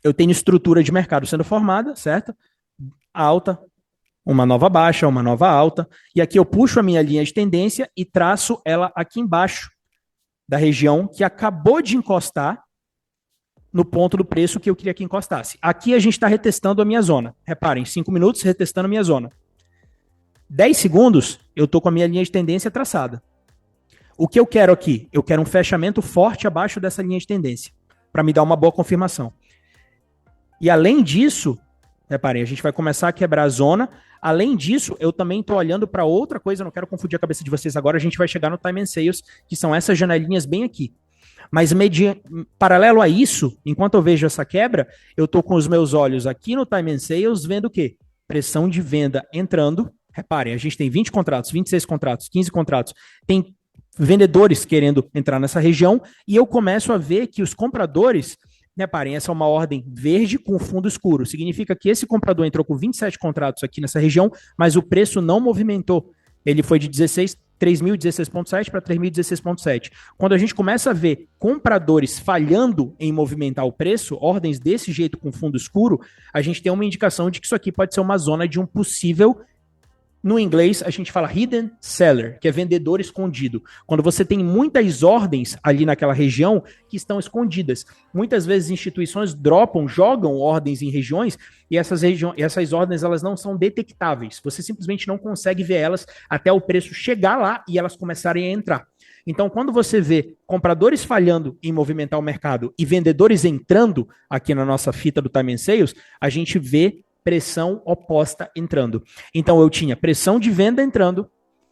Eu tenho estrutura de mercado sendo formada, certo? Alta, uma nova baixa, uma nova alta, e aqui eu puxo a minha linha de tendência e traço ela aqui embaixo da região que acabou de encostar no ponto do preço que eu queria que encostasse. Aqui a gente está retestando a minha zona. Reparem, 5 minutos retestando a minha zona. 10 segundos, eu estou com a minha linha de tendência traçada. O que eu quero aqui? Eu quero um fechamento forte abaixo dessa linha de tendência, para me dar uma boa confirmação. E além disso, reparem, a gente vai começar a quebrar a zona. Além disso, eu também estou olhando para outra coisa, eu não quero confundir a cabeça de vocês agora, a gente vai chegar no Time and Sales, que são essas janelinhas bem aqui. Mas paralelo a isso, enquanto eu vejo essa quebra, eu estou com os meus olhos aqui no Time and Sales, vendo o quê? Pressão de venda entrando. Reparem, a gente tem 20 contratos, 26 contratos, 15 contratos, tem vendedores querendo entrar nessa região, e eu começo a ver que os compradores, reparem, essa é uma ordem verde com fundo escuro, significa que esse comprador entrou com 27 contratos aqui nessa região, mas o preço não movimentou, ele foi de 3.016.7 para 3.016.7. Quando a gente começa a ver compradores falhando em movimentar o preço, ordens desse jeito com fundo escuro, a gente tem uma indicação de que isso aqui pode ser uma zona de um possível. No inglês, a gente fala hidden seller, que é vendedor escondido. Quando você tem muitas ordens ali naquela região que estão escondidas. Muitas vezes instituições jogam ordens em regiões e essas ordens elas não são detectáveis. Você simplesmente não consegue ver elas até o preço chegar lá e elas começarem a entrar. Então, quando você vê compradores falhando em movimentar o mercado e vendedores entrando aqui na nossa fita do Time and Sales, a gente vê pressão oposta entrando. Então eu tinha pressão de venda entrando,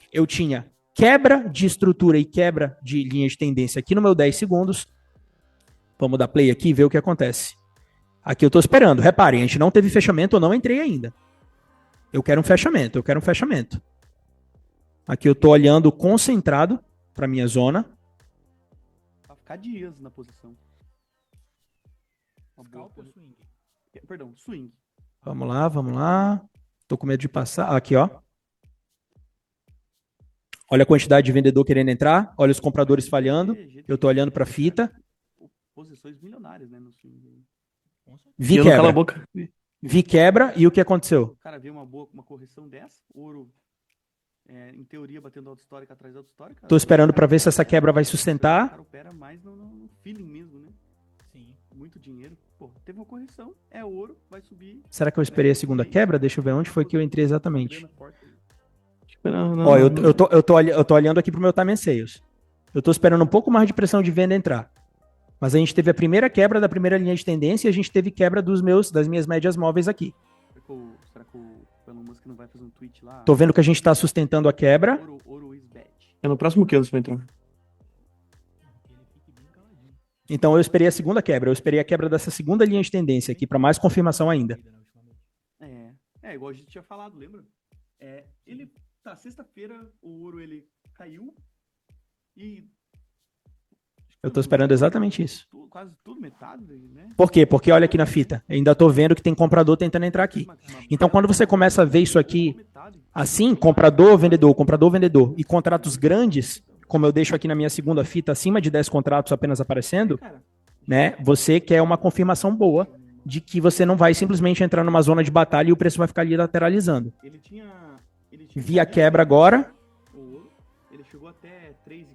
eu tinha quebra de estrutura e quebra de linha de tendência aqui no meu 10 segundos. Vamos dar play aqui e ver o que acontece. Aqui eu estou esperando. Reparem, a gente não teve fechamento, eu não entrei ainda. Eu quero um fechamento, eu quero um fechamento. Aqui eu estou olhando concentrado para minha zona. Vai ficar dias na posição. Scalp ou swing? Perdão, swing. Vamos lá, vamos lá. Tô com medo de passar. Aqui, ó. Olha a quantidade de vendedor querendo entrar. Olha os compradores falhando. Eu tô olhando para a fita. Posições milionárias, né? No swing. Vi quebra. Vi quebra e o que aconteceu? Cara, veio uma correção dessa. Ouro, em teoria, batendo alta histórica atrás da alta histórica. Tô esperando para ver se essa quebra vai sustentar. O cara opera mais no feeling mesmo, né? Sim. Muito dinheiro. Pô, teve uma correção, é ouro, vai subir. Será que eu esperei a segunda quebra? Deixa eu ver onde foi que eu entrei exatamente. Não, ó, eu tô olhando aqui pro meu Time and Sales. Eu tô esperando um pouco mais de pressão de venda entrar. Mas a gente teve a primeira quebra da primeira linha de tendência e a gente teve quebra das minhas médias móveis aqui. Será que o Elon Musk não vai fazer um tweet lá? Tô vendo que a gente tá sustentando a quebra. Ouro is bad. É no próximo que você vai entrar. Então eu esperei a segunda quebra, eu esperei a quebra dessa segunda linha de tendência aqui, para mais confirmação ainda. Igual a gente tinha falado, lembra? Sexta-feira o ouro ele caiu e... Eu tô esperando exatamente isso. Quase tudo, metade, né? Por quê? Porque olha aqui na fita, eu ainda tô vendo que tem comprador tentando entrar aqui. Então quando você começa a ver isso aqui, assim, comprador, vendedor, e contratos grandes, como eu deixo aqui na minha segunda fita, acima de 10 contratos apenas aparecendo, né? Você quer uma confirmação boa de que você não vai simplesmente entrar numa zona de batalha e o preço vai ficar ali lateralizando. Vi a quebra agora. Ele chegou até 3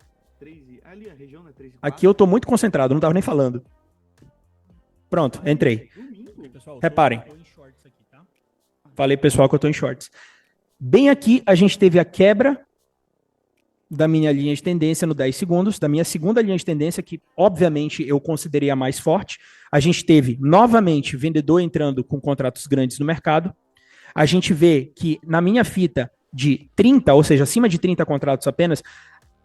ali a região, né? 3 aqui eu tô muito concentrado, não tava nem falando. Pronto, entrei. Reparem. Falei, pessoal, que eu tô em shorts. Bem aqui, a gente teve a quebra da minha linha de tendência no 10 segundos, da minha segunda linha de tendência, que obviamente eu considerei a mais forte. A gente teve novamente vendedor entrando com contratos grandes no mercado. A gente vê que na minha fita de 30, ou seja, acima de 30 contratos apenas,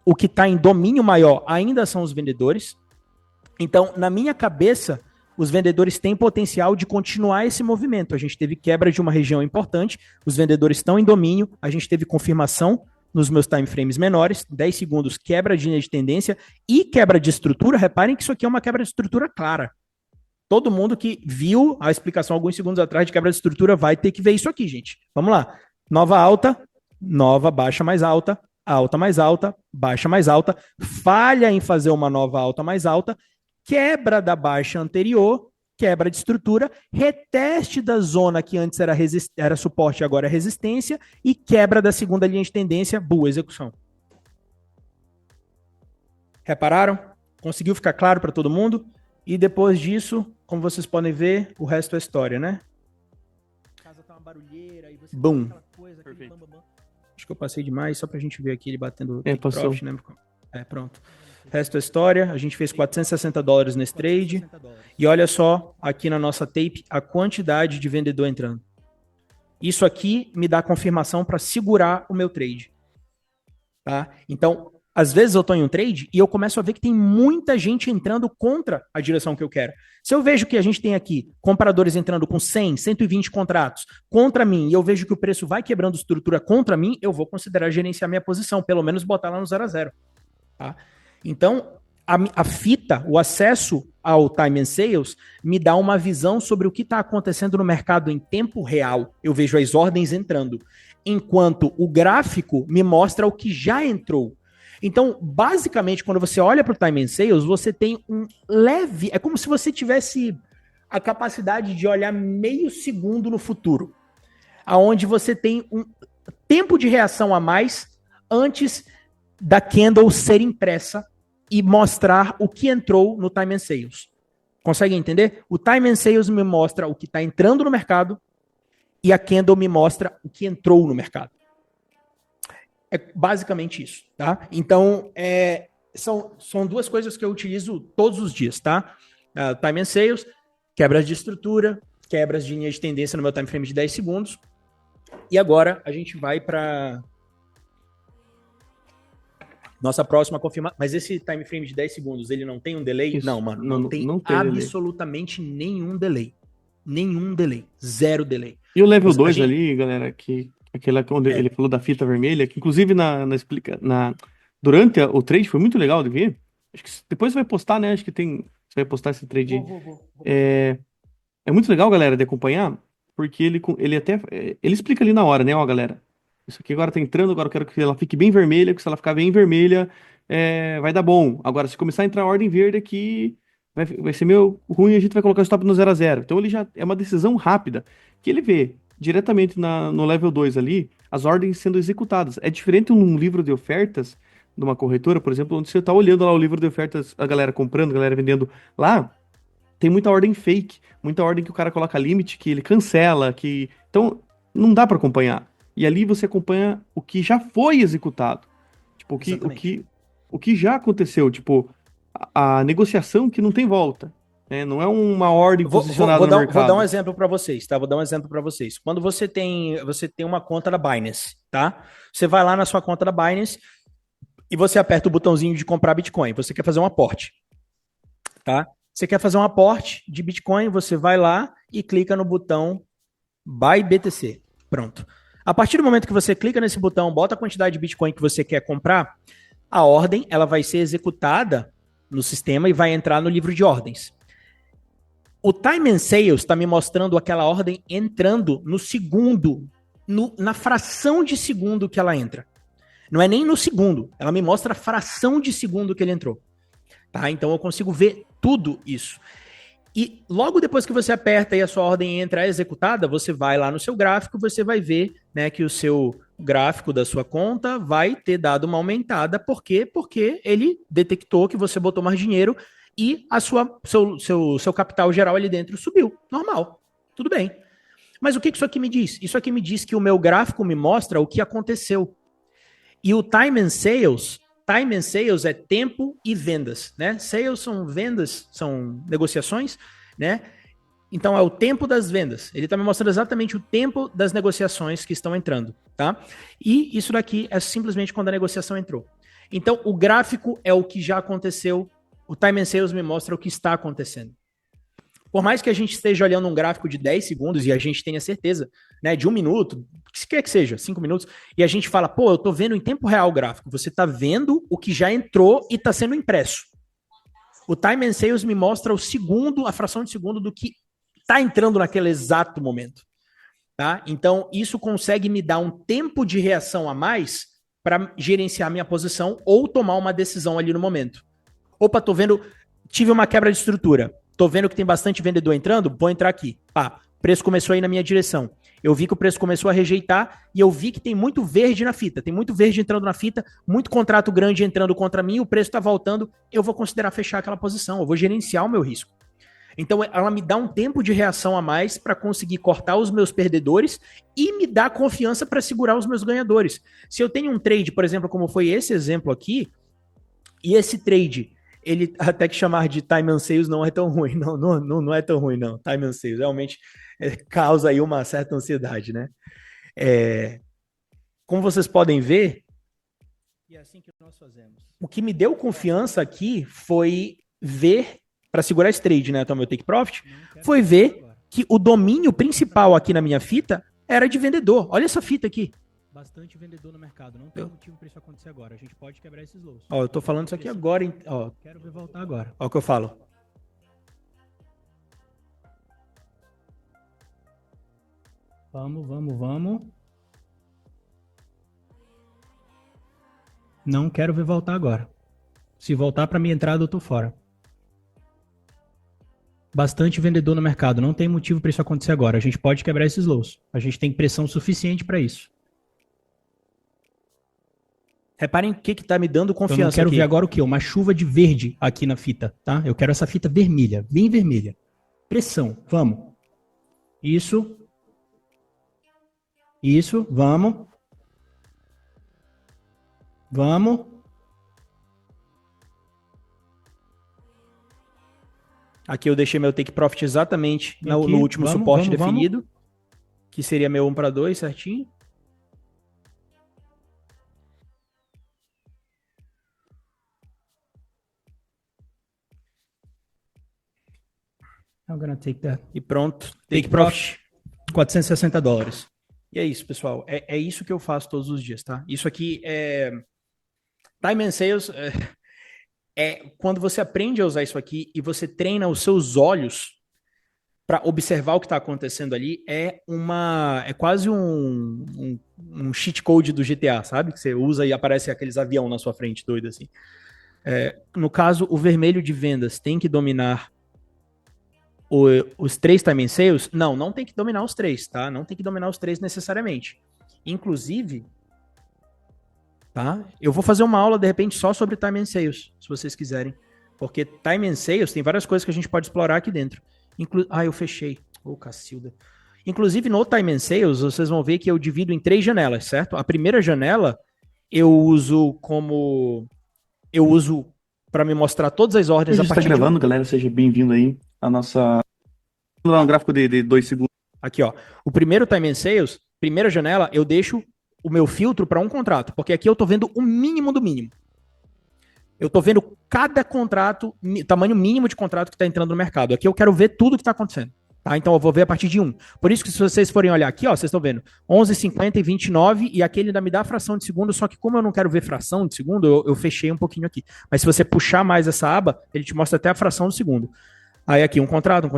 o que está em domínio maior ainda são os vendedores. Então, na minha cabeça, os vendedores têm potencial de continuar esse movimento. A gente teve quebra de uma região importante, os vendedores estão em domínio, a gente teve confirmação nos meus time frames menores, 10 segundos, quebra de linha de tendência e quebra de estrutura. Reparem que isso aqui é uma quebra de estrutura clara. Todo mundo que viu a explicação alguns segundos atrás de quebra de estrutura vai ter que ver isso aqui, gente. Vamos lá. Nova alta, nova baixa mais alta, alta mais alta, baixa mais alta, falha em fazer uma nova alta mais alta, quebra da baixa anterior, quebra de estrutura, reteste da zona que antes era suporte, agora é resistência, e quebra da segunda linha de tendência, boa execução. Repararam? Conseguiu ficar claro para todo mundo? E depois disso, como vocês podem ver, o resto é história, né? A casa tá uma barulheira e você Bum. aquela coisa, aquele bam, bam, bam. Acho que eu passei demais, só pra gente ver aqui ele batendo Passou. profit, né? Pronto. Resto é história, a gente fez $460 nesse trade. E olha só, aqui na nossa tape, a quantidade de vendedor entrando. Isso aqui me dá confirmação para segurar o meu trade. Tá? Então, às vezes eu estou em um trade e eu começo a ver que tem muita gente entrando contra a direção que eu quero. Se eu vejo que a gente tem aqui compradores entrando com 100, 120 contratos contra mim e eu vejo que o preço vai quebrando estrutura contra mim, eu vou considerar gerenciar minha posição, pelo menos botar lá no 0 a 0. Tá? Então, a fita, o acesso ao Time and Sales me dá uma visão sobre o que está acontecendo no mercado em tempo real. Eu vejo as ordens entrando, enquanto o gráfico me mostra o que já entrou. Então, basicamente, quando você olha para o Time and Sales, você tem um leve... É como se você tivesse a capacidade de olhar meio segundo no futuro, aonde você tem um tempo de reação a mais antes da candle ser impressa e mostrar o que entrou no Time and Sales. Consegue entender? O Time and Sales me mostra o que está entrando no mercado e a candle me mostra o que entrou no mercado. É basicamente isso, tá? Então, são duas coisas que eu utilizo todos os dias, tá? Time and Sales, quebras de estrutura, quebras de linha de tendência no meu time frame de 10 segundos. E agora a gente vai para nossa próxima confirmação. Mas esse time frame de 10 segundos, ele não tem um delay? Isso. Não, mano. Não tem absolutamente delay. Nenhum delay. Nenhum delay. Zero delay. E o level 2 ali, galera, aquela onde ele falou da fita vermelha, que inclusive durante o trade foi muito legal de ver. Acho que depois você vai postar, né? Acho que você vai postar esse trade. Vou. É muito legal, galera, de acompanhar, porque ele explica ali na hora, né, ó, galera. Isso aqui agora tá entrando, agora eu quero que ela fique bem vermelha, porque se ela ficar bem vermelha, vai dar bom. Agora, se começar a entrar a ordem verde aqui, vai ser meio ruim, a gente vai colocar o stop no 0 a 0. Então ele já é uma decisão rápida, que ele vê diretamente no level 2 ali, as ordens sendo executadas. É diferente num livro de ofertas, de uma corretora, por exemplo, onde você tá olhando lá o livro de ofertas, a galera comprando, a galera vendendo. Lá, tem muita ordem fake, muita ordem que o cara coloca limite, que ele cancela, então não dá para acompanhar. E ali você acompanha o que já foi executado. Tipo, o que já aconteceu. Tipo, a negociação que não tem volta. Né? Não é uma ordem posicionada no mercado. Vou dar um exemplo para vocês, tá? Vou dar um exemplo para vocês. Quando você tem uma conta da Binance, tá? Você vai lá na sua conta da Binance e você aperta o botãozinho de comprar Bitcoin. Você quer fazer um aporte, tá? Você quer fazer um aporte de Bitcoin, você vai lá e clica no botão Buy BTC. Pronto. A partir do momento que você clica nesse botão, bota a quantidade de Bitcoin que você quer comprar, a ordem ela vai ser executada no sistema e vai entrar no livro de ordens. O Time and Sales está me mostrando aquela ordem entrando no segundo, na fração de segundo que ela entra. Não é nem no segundo, ela me mostra a fração de segundo que ele entrou. Tá? Então eu consigo ver tudo isso. E logo depois que você aperta e a sua ordem entra executada, você vai lá no seu gráfico, você vai ver, né, que o seu gráfico da sua conta vai ter dado uma aumentada. Por quê? Porque ele detectou que você botou mais dinheiro e seu capital geral ali dentro subiu. Normal. Tudo bem. Mas o que isso aqui me diz? Isso aqui me diz que o meu gráfico me mostra o que aconteceu. E o Time and Sales é tempo e vendas, né? Sales são vendas, são negociações, né? Então é o tempo das vendas. Ele está me mostrando exatamente o tempo das negociações que estão entrando, tá? E isso daqui é simplesmente quando a negociação entrou. Então o gráfico é o que já aconteceu, o Time and Sales me mostra o que está acontecendo. Por mais que a gente esteja olhando um gráfico de 10 segundos e a gente tenha certeza, né, de 1 minuto, que quer que seja, 5 minutos, e a gente fala, pô, eu tô vendo em tempo real o gráfico. Você tá vendo o que já entrou e tá sendo impresso. O Time and Sales me mostra a fração de segundo do que tá entrando naquele exato momento. Tá? Então, isso consegue me dar um tempo de reação a mais para gerenciar minha posição ou tomar uma decisão ali no momento. Opa, tô vendo, tive uma quebra de estrutura. Tô vendo que tem bastante vendedor entrando, vou entrar aqui. Pá, o preço começou a ir na minha direção. Eu vi que o preço começou a rejeitar e eu vi que tem muito verde na fita. Tem muito verde entrando na fita, muito contrato grande entrando contra mim, o preço está voltando. Eu vou considerar fechar aquela posição, eu vou gerenciar o meu risco. Então ela me dá um tempo de reação a mais para conseguir cortar os meus perdedores e me dá confiança para segurar os meus ganhadores. Se eu tenho um trade, por exemplo, como foi esse exemplo aqui, e esse trade, ele até que chamar de time and sales não é tão ruim. Não é tão ruim, não. Time and sales realmente causa aí uma certa ansiedade, né? Como vocês podem ver, e é assim que nós fazemos. O que me deu confiança aqui foi ver, para segurar esse trade, né, tomar meu take profit, foi ver que o domínio principal aqui na minha fita era de vendedor. Olha essa fita aqui. Bastante vendedor no mercado. Não tem motivo para isso acontecer agora. A gente pode quebrar esses lows. Ó, eu tô falando isso aqui agora. Ó, quero ver voltar agora. Ó o que eu falo. Vamos. Não quero ver voltar agora. Se voltar para minha entrada, eu tô fora. Bastante vendedor no mercado. Não tem motivo para isso acontecer agora. A gente pode quebrar esses lows. A gente tem pressão suficiente para isso. Reparem o que está me dando confiança. Eu não quero ver agora o quê? Uma chuva de verde aqui na fita, tá? Eu quero essa fita vermelha, bem vermelha. Pressão, vamos. Isso, vamos. Aqui eu deixei meu take profit exatamente no último suporte definido, que seria meu 1 para 2, certinho. I'm gonna take that. E pronto, take profit, $460. E é isso, pessoal. É isso que eu faço todos os dias, tá? Isso aqui é... Time and Sales quando você aprende a usar isso aqui e você treina os seus olhos para observar o que está acontecendo ali, é quase um cheat code do GTA, sabe? Que você usa e aparece aqueles avião na sua frente, doido assim. No caso, o vermelho de vendas tem que dominar os 3 time and sales? Não tem que dominar os 3, tá? Não tem que dominar os 3 necessariamente. Inclusive, tá? Eu vou fazer uma aula, de repente, só sobre time and sales, se vocês quiserem. Porque time and sales tem várias coisas que a gente pode explorar aqui dentro. Eu fechei. Cacilda. Inclusive, no time and sales, vocês vão ver que eu divido em 3 janelas, certo? A primeira janela, eu uso para me mostrar todas as ordens a partir de... A gente está gravando, galera, seja bem-vindo aí a nossa... Vamos lá, um gráfico de 2 segundos. Aqui, ó. O primeiro time and sales, primeira janela, eu deixo o meu filtro para um contrato, porque aqui eu tô vendo o mínimo do mínimo. Eu tô vendo cada contrato, tamanho mínimo de contrato que tá entrando no mercado. Aqui eu quero ver tudo que tá acontecendo. Tá? Então eu vou ver a partir de 1. Por isso que se vocês forem olhar aqui, ó, vocês estão vendo 11,50 e 29, e aqui ele ainda me dá fração de segundo, só que como eu não quero ver fração de segundo, eu fechei um pouquinho aqui. Mas se você puxar mais essa aba, ele te mostra até a fração de segundo. Aí aqui um contrato,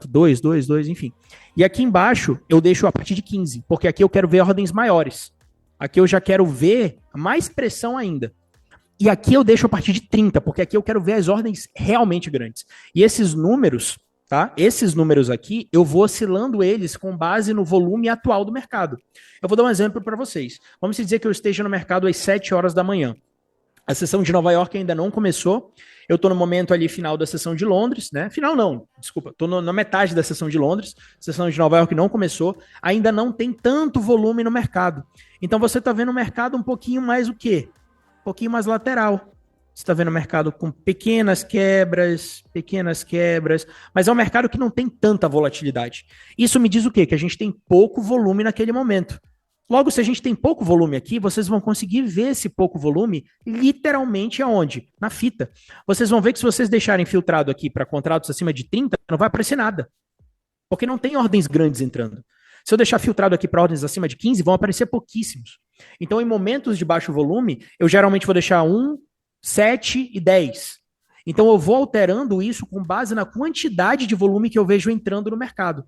2, enfim. E aqui embaixo eu deixo a partir de 15, porque aqui eu quero ver ordens maiores. Aqui eu já quero ver mais pressão ainda. E aqui eu deixo a partir de 30, porque aqui eu quero ver as ordens realmente grandes. E esses números, tá? Esses números aqui, eu vou oscilando eles com base no volume atual do mercado. Eu vou dar um exemplo para vocês. Vamos dizer que eu esteja no mercado às 7 horas da manhã. A sessão de Nova York ainda não começou. Eu estou no momento ali final da sessão de Londres, né? Final não, desculpa. Estou na metade da sessão de Londres. A sessão de Nova York não começou. Ainda não tem tanto volume no mercado. Então você está vendo o mercado um pouquinho mais o quê? Um pouquinho mais lateral. Você está vendo o mercado com pequenas quebras, mas é um mercado que não tem tanta volatilidade. Isso me diz o quê? Que a gente tem pouco volume naquele momento. Logo, se a gente tem pouco volume aqui, vocês vão conseguir ver esse pouco volume literalmente aonde? Na fita. Vocês vão ver que se vocês deixarem filtrado aqui para contratos acima de 30, não vai aparecer nada. Porque não tem ordens grandes entrando. Se eu deixar filtrado aqui para ordens acima de 15, vão aparecer pouquíssimos. Então, em momentos de baixo volume, eu geralmente vou deixar 1, 7 e 10. Então, eu vou alterando isso com base na quantidade de volume que eu vejo entrando no mercado.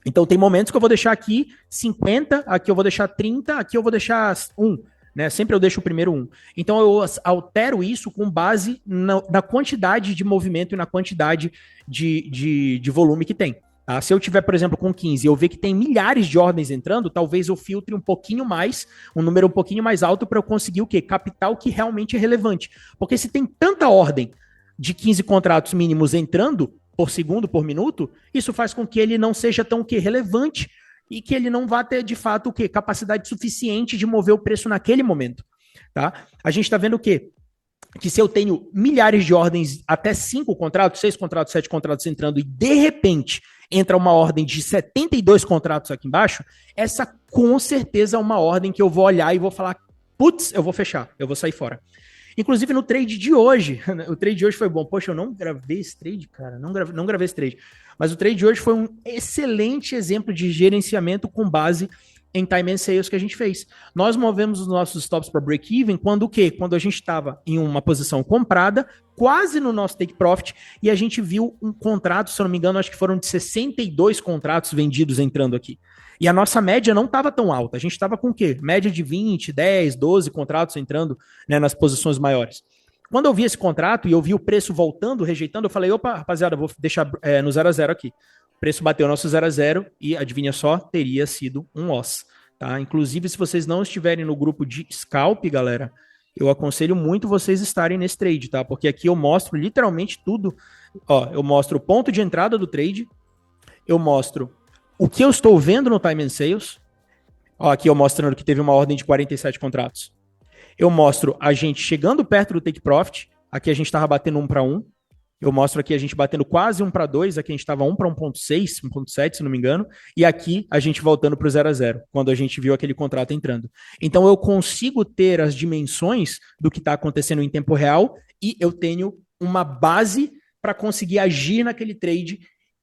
Então, tem momentos que eu vou deixar aqui 50, aqui eu vou deixar 30, aqui eu vou deixar 1. Né? Sempre eu deixo o primeiro 1. Então, eu altero isso com base na quantidade de movimento e na quantidade de volume que tem. Tá? Se eu tiver, por exemplo, com 15 e eu ver que tem milhares de ordens entrando, talvez eu filtre um pouquinho mais, um número um pouquinho mais alto para eu conseguir o quê? Captar o que realmente é relevante. Porque se tem tanta ordem de 15 contratos mínimos entrando por segundo, por minuto, isso faz com que ele não seja tão relevante e que ele não vá ter, de fato, capacidade suficiente de mover o preço naquele momento. Tá? A gente está vendo o quê? Que se eu tenho milhares de ordens, até 5 contratos, 6 contratos, 7 contratos entrando, e de repente entra uma ordem de 72 contratos aqui embaixo, essa com certeza é uma ordem que eu vou olhar e vou falar, putz, eu vou fechar, eu vou sair fora. Inclusive no trade de hoje, o trade de hoje foi bom. Poxa, eu não gravei esse trade, cara, não gravei esse trade. Mas o trade de hoje foi um excelente exemplo de gerenciamento com base em time and sales que a gente fez. Nós movemos os nossos stops para break-even quando o quê? Quando a gente estava em uma posição comprada, quase no nosso take profit, e a gente viu um contrato, se eu não me engano, acho que foram de 62 contratos vendidos entrando aqui. E a nossa média não estava tão alta. A gente estava com o quê? Média de 20, 10, 12 contratos entrando, né, nas posições maiores. Quando eu vi esse contrato e eu vi o preço voltando, rejeitando, eu falei, opa, rapaziada, vou deixar no 0 a 0 aqui. O preço bateu nosso 0 a 0 e, adivinha só, teria sido um loss. Tá? Inclusive, se vocês não estiverem no grupo de scalp, galera, eu aconselho muito vocês estarem nesse trade, tá? Porque aqui eu mostro literalmente tudo. Ó, eu mostro o ponto de entrada do trade, eu mostro o que eu estou vendo no time and sales. Ó, aqui eu mostrando que teve uma ordem de 47 contratos. Eu mostro a gente chegando perto do take profit. Aqui a gente estava batendo 1 para 1. Eu mostro aqui a gente batendo quase 1 para 2. Aqui a gente estava 1 para 1.6, 1.7, se não me engano. E aqui a gente voltando para o 0 a 0, quando a gente viu aquele contrato entrando. Então eu consigo ter as dimensões do que está acontecendo em tempo real e eu tenho uma base para conseguir agir naquele trade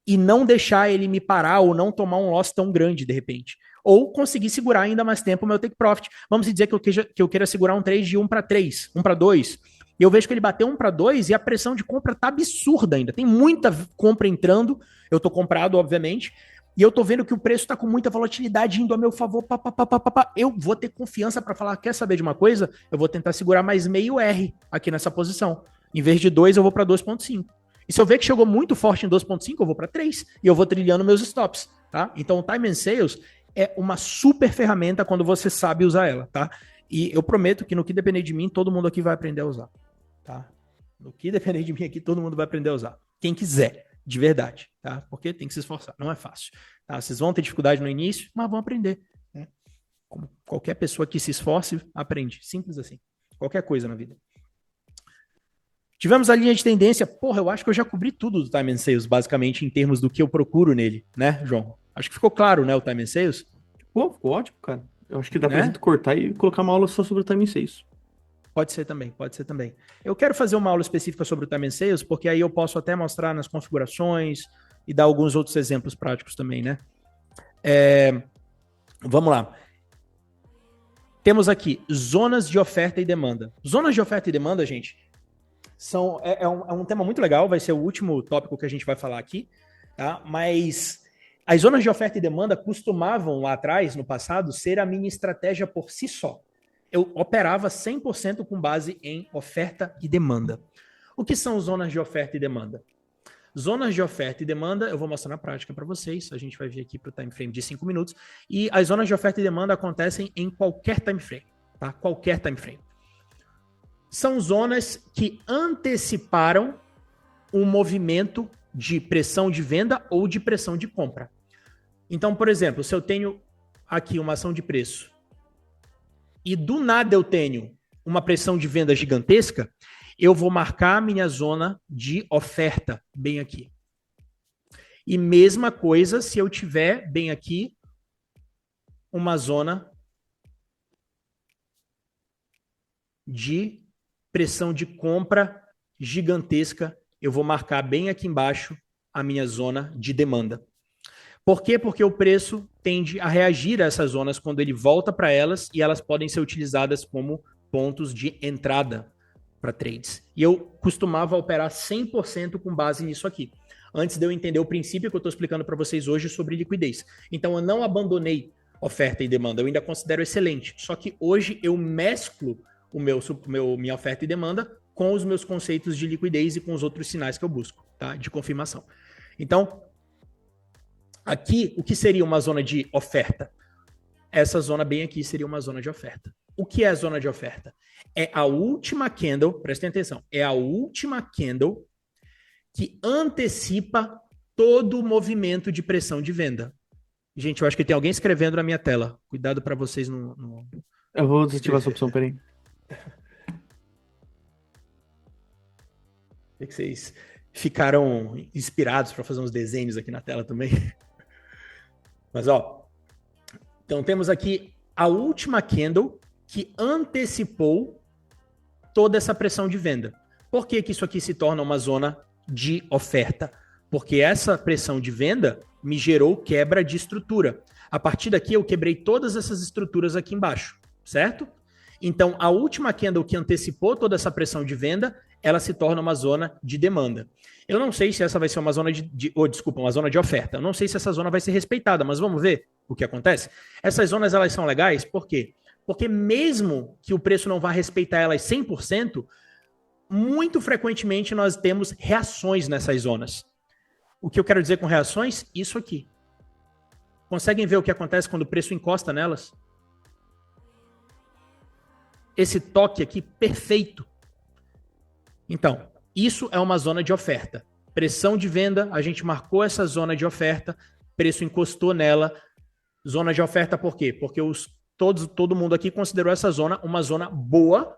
e não deixar ele me parar ou não tomar um loss tão grande de repente. Ou conseguir segurar ainda mais tempo o meu take profit. Vamos dizer que eu queira segurar um trade de 1 para 3, 1 para 2. E eu vejo que ele bateu 1 para 2 e a pressão de compra tá absurda ainda. Tem muita compra entrando. Eu tô comprado, obviamente. E eu tô vendo que o preço tá com muita volatilidade indo a meu favor. Eu vou ter confiança para falar, quer saber de uma coisa? Eu vou tentar segurar mais meio R aqui nessa posição. Em vez de 2, eu vou para 2.5. E se eu ver que chegou muito forte em 2.5, eu vou para 3. E eu vou trilhando meus stops. Tá? Então o time and sales é uma super ferramenta quando você sabe usar ela, tá? E eu prometo que no que depender de mim, todo mundo aqui vai aprender a usar, tá? No que depender de mim aqui, todo mundo vai aprender a usar. Quem quiser, de verdade, tá? Porque tem que se esforçar, não é fácil. Tá? Vocês vão ter dificuldade no início, mas vão aprender, né? Como qualquer pessoa que se esforce, aprende. Simples assim. Qualquer coisa na vida. Tivemos a linha de tendência. Porra, eu acho que eu já cobri tudo do Time and Sales, basicamente, em termos do que eu procuro nele, né, João? Acho que ficou claro, né, o Time and Sales? Pô, ficou ótimo, cara. Eu acho que dá pra Né? gente cortar e colocar uma aula só sobre o Time and Sales. Pode ser também, pode ser também. Eu quero fazer uma aula específica sobre o Time and Sales, porque aí eu posso até mostrar nas configurações e dar alguns outros exemplos práticos também, né? Vamos lá. Temos aqui zonas de oferta e demanda. Zonas de oferta e demanda, gente, é um tema muito legal, vai ser o último tópico que a gente vai falar aqui, tá? Mas as zonas de oferta e demanda costumavam lá atrás, no passado, ser a minha estratégia por si só. Eu operava 100% com base em oferta e demanda. O que são zonas de oferta e demanda? Zonas de oferta e demanda, eu vou mostrar na prática para vocês, a gente vai vir aqui para o time frame de 5 minutos, e as zonas de oferta e demanda acontecem em qualquer time frame, tá? Qualquer time frame. São zonas que anteciparam um movimento de pressão de venda ou de pressão de compra. Então, por exemplo, se eu tenho aqui uma ação de preço e do nada eu tenho uma pressão de venda gigantesca, eu vou marcar a minha zona de oferta bem aqui. E mesma coisa se eu tiver bem aqui uma zona de pressão de compra gigantesca, eu vou marcar bem aqui embaixo a minha zona de demanda. Por quê? Porque o preço tende a reagir a essas zonas quando ele volta para elas e elas podem ser utilizadas como pontos de entrada para trades. E eu costumava operar 100% com base nisso aqui, antes de eu entender o princípio que eu estou explicando para vocês hoje sobre liquidez. Então eu não abandonei oferta e demanda, eu ainda considero excelente. Só que hoje eu mesclo minha oferta e demanda com os meus conceitos de liquidez e com os outros sinais que eu busco, tá? De confirmação. Então, Aqui, o que seria uma zona de oferta? Essa zona bem aqui seria uma zona de oferta. O que é a zona de oferta? É a última candle, prestem atenção, é a última candle que antecipa todo o movimento de pressão de venda. Gente, eu acho que tem alguém escrevendo na minha tela. Cuidado para vocês no... Eu vou desativar essa opção, peraí. É que vocês ficaram inspirados para fazer uns desenhos aqui na tela também. Mas, ó, então temos aqui a última candle que antecipou toda essa pressão de venda. Por que que isso aqui se torna uma zona de oferta? Porque essa pressão de venda me gerou quebra de estrutura. A partir daqui eu quebrei todas essas estruturas aqui embaixo, certo? Então a última candle que antecipou toda essa pressão de venda, ela se torna uma zona de demanda. Eu não sei se essa vai ser uma zona uma zona de oferta. Eu não sei se essa zona vai ser respeitada, mas vamos ver o que acontece. Essas zonas elas são legais, por quê? Porque mesmo que o preço não vá respeitar elas 100%, muito frequentemente nós temos reações nessas zonas. O que eu quero dizer com reações? Isso aqui. Conseguem ver o que acontece quando o preço encosta nelas? Esse toque aqui perfeito. Então, isso é uma zona de oferta. Pressão de venda, a gente marcou essa zona de oferta, preço encostou nela. Zona de oferta por quê? Porque todo mundo aqui considerou essa zona uma zona boa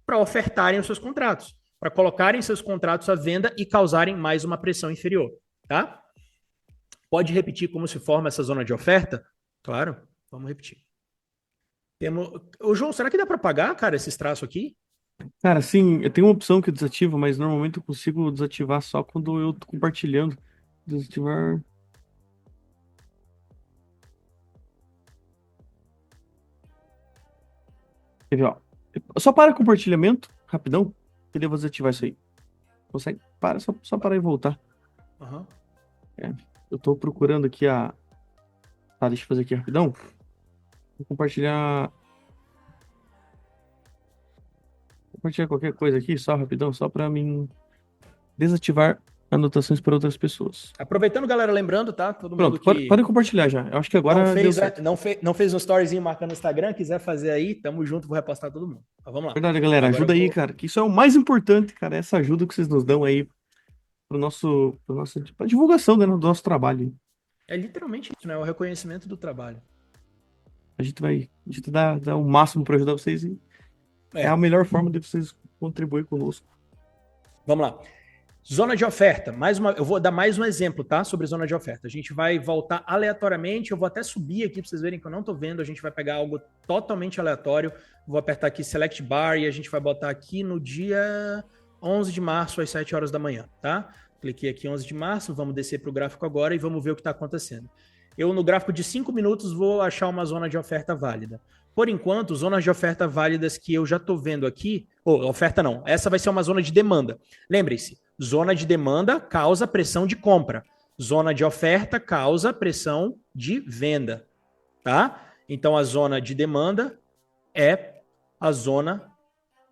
para ofertarem os seus contratos, para colocarem seus contratos à venda e causarem mais uma pressão inferior, tá? Pode repetir como se forma essa zona de oferta? Claro, vamos repetir. Ô, João, será que dá para apagar, cara, esses traços aqui? Cara, sim, eu tenho uma opção que eu desativo, mas normalmente eu consigo desativar só quando eu tô compartilhando. Desativar. Quer ver, ó. Só para compartilhamento, rapidão, que eu vou desativar isso aí. Consegue? Para, só parar e voltar. Uhum. Eu tô procurando aqui a. Tá, deixa eu fazer aqui rapidão. Vou compartilhar. Compartilhar qualquer coisa aqui, só rapidão, só para mim desativar anotações para outras pessoas. Aproveitando, galera, lembrando, tá? Todo Pronto, mundo que pode compartilhar já. Eu acho que agora deu certo. não fez um storyzinho marcando no Instagram, quiser fazer aí, tamo junto, vou repostar todo mundo. Mas vamos lá. Verdade, galera, Agora ajuda eu aí, vou- cara, que isso é o mais importante, cara, essa ajuda que vocês nos dão aí pra divulgação, né, do nosso trabalho. É literalmente isso, né? O reconhecimento do trabalho. A gente dá o máximo para ajudar vocês e é a melhor forma de vocês contribuir conosco. Vamos lá. Zona de oferta. Eu vou dar mais um exemplo, tá? Sobre zona de oferta. A gente vai voltar aleatoriamente. Eu vou até subir aqui para vocês verem que eu não estou vendo. A gente vai pegar algo totalmente aleatório. Vou apertar aqui Select Bar e a gente vai botar aqui no dia 11 de março, às 7 horas da manhã, tá? Cliquei aqui 11 de março. Vamos descer para o gráfico agora e vamos ver o que está acontecendo. Eu, no gráfico de 5 minutos, vou achar uma zona de oferta válida. Por enquanto, zonas de oferta válidas que eu já estou vendo aqui, oferta não, essa vai ser uma zona de demanda. Lembre-se, zona de demanda causa pressão de compra. Zona de oferta causa pressão de venda, tá? Então, a zona de demanda é a zona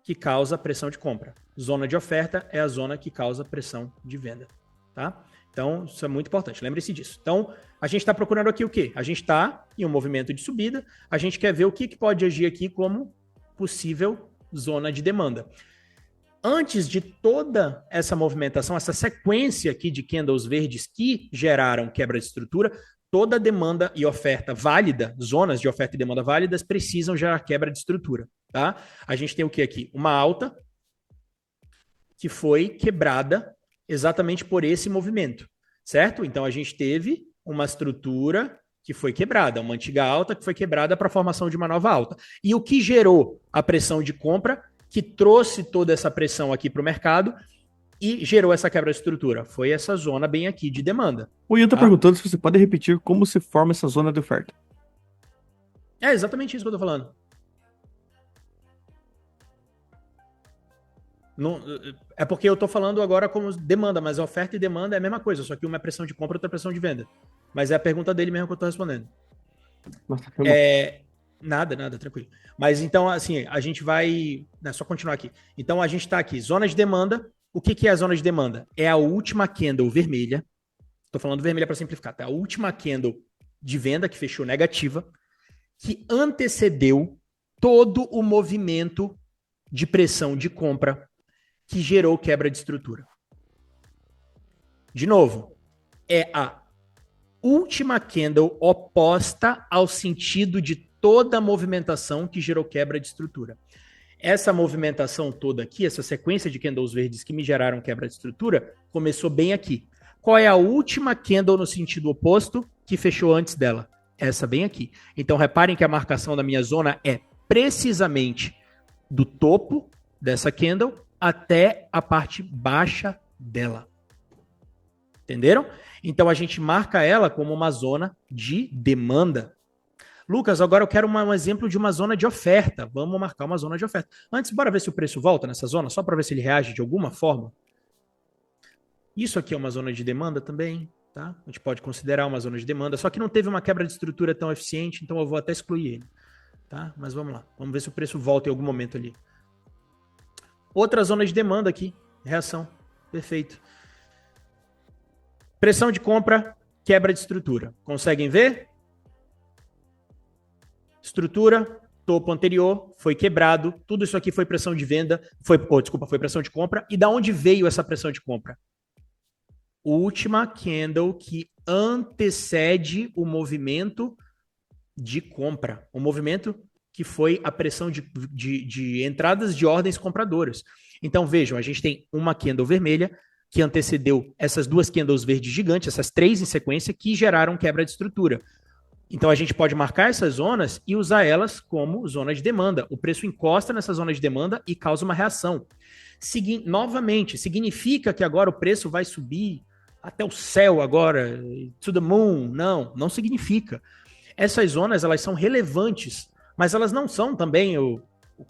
que causa pressão de compra. Zona de oferta é a zona que causa pressão de venda, tá? Então, isso é muito importante, lembre-se disso. Então, a gente está procurando aqui o quê? A gente está em um movimento de subida, a gente quer ver o que pode agir aqui como possível zona de demanda. Antes de toda essa movimentação, essa sequência aqui de candles verdes que geraram quebra de estrutura, toda demanda e oferta válida, zonas de oferta e demanda válidas, precisam gerar quebra de estrutura, tá? A gente tem o que aqui? Uma alta que foi quebrada exatamente por esse movimento, certo? Então a gente teve uma estrutura que foi quebrada, uma antiga alta que foi quebrada para a formação de uma nova alta. E o que gerou a pressão de compra, que trouxe toda essa pressão aqui para o mercado e gerou essa quebra de estrutura? Foi essa zona bem aqui de demanda. O Ian tá perguntando se você pode repetir como se forma essa zona de oferta. É exatamente isso que eu tô falando. Não, é porque eu tô falando agora como demanda, mas oferta e demanda é a mesma coisa, só que uma é pressão de compra, outra é pressão de venda. Mas é a pergunta dele mesmo que eu tô respondendo. Nossa, Nada, tranquilo. Mas então, assim, a gente vai... só continuar aqui. Então, a gente tá aqui, zona de demanda. O que é a zona de demanda? É a última candle vermelha Estou falando vermelha para simplificar, tá? A última candle de venda que fechou negativa, que antecedeu todo o movimento de pressão de compra que gerou quebra de estrutura. De novo, é a última candle oposta ao sentido de toda a movimentação que gerou quebra de estrutura. Essa movimentação toda aqui, essa sequência de candles verdes que me geraram quebra de estrutura, começou bem aqui. Qual é a última candle no sentido oposto que fechou antes dela? Essa bem aqui. Então reparem que a marcação da minha zona é precisamente do topo dessa candle até a parte baixa dela. Entenderam? Então a gente marca ela como uma zona de demanda. Lucas, agora eu quero um exemplo de uma zona de oferta. Vamos marcar uma zona de oferta. Antes, bora ver se o preço volta nessa zona, só para ver se ele reage de alguma forma. Isso aqui é uma zona de demanda também, tá? A gente pode considerar uma zona de demanda, só que não teve uma quebra de estrutura tão eficiente, então eu vou até excluir ele, tá? Mas vamos lá, vamos ver se o preço volta em algum momento ali. Outra zona de demanda aqui, reação, perfeito. Pressão de compra, quebra de estrutura. Conseguem ver? Estrutura, topo anterior, foi quebrado, tudo isso aqui foi pressão de venda, foi pressão de compra. E da onde veio essa pressão de compra? Última candle que antecede o movimento de compra. O movimento que foi a pressão de entradas de ordens compradoras. Então vejam, a gente tem uma candle vermelha que antecedeu essas duas candles verdes gigantes, essas três em sequência, que geraram quebra de estrutura. Então a gente pode marcar essas zonas e usar elas como zona de demanda. O preço encosta nessa zona de demanda e causa uma reação. Novamente, significa que agora o preço vai subir até o céu agora, to the moon. Não significa. Essas zonas, elas são relevantes, mas elas não são também o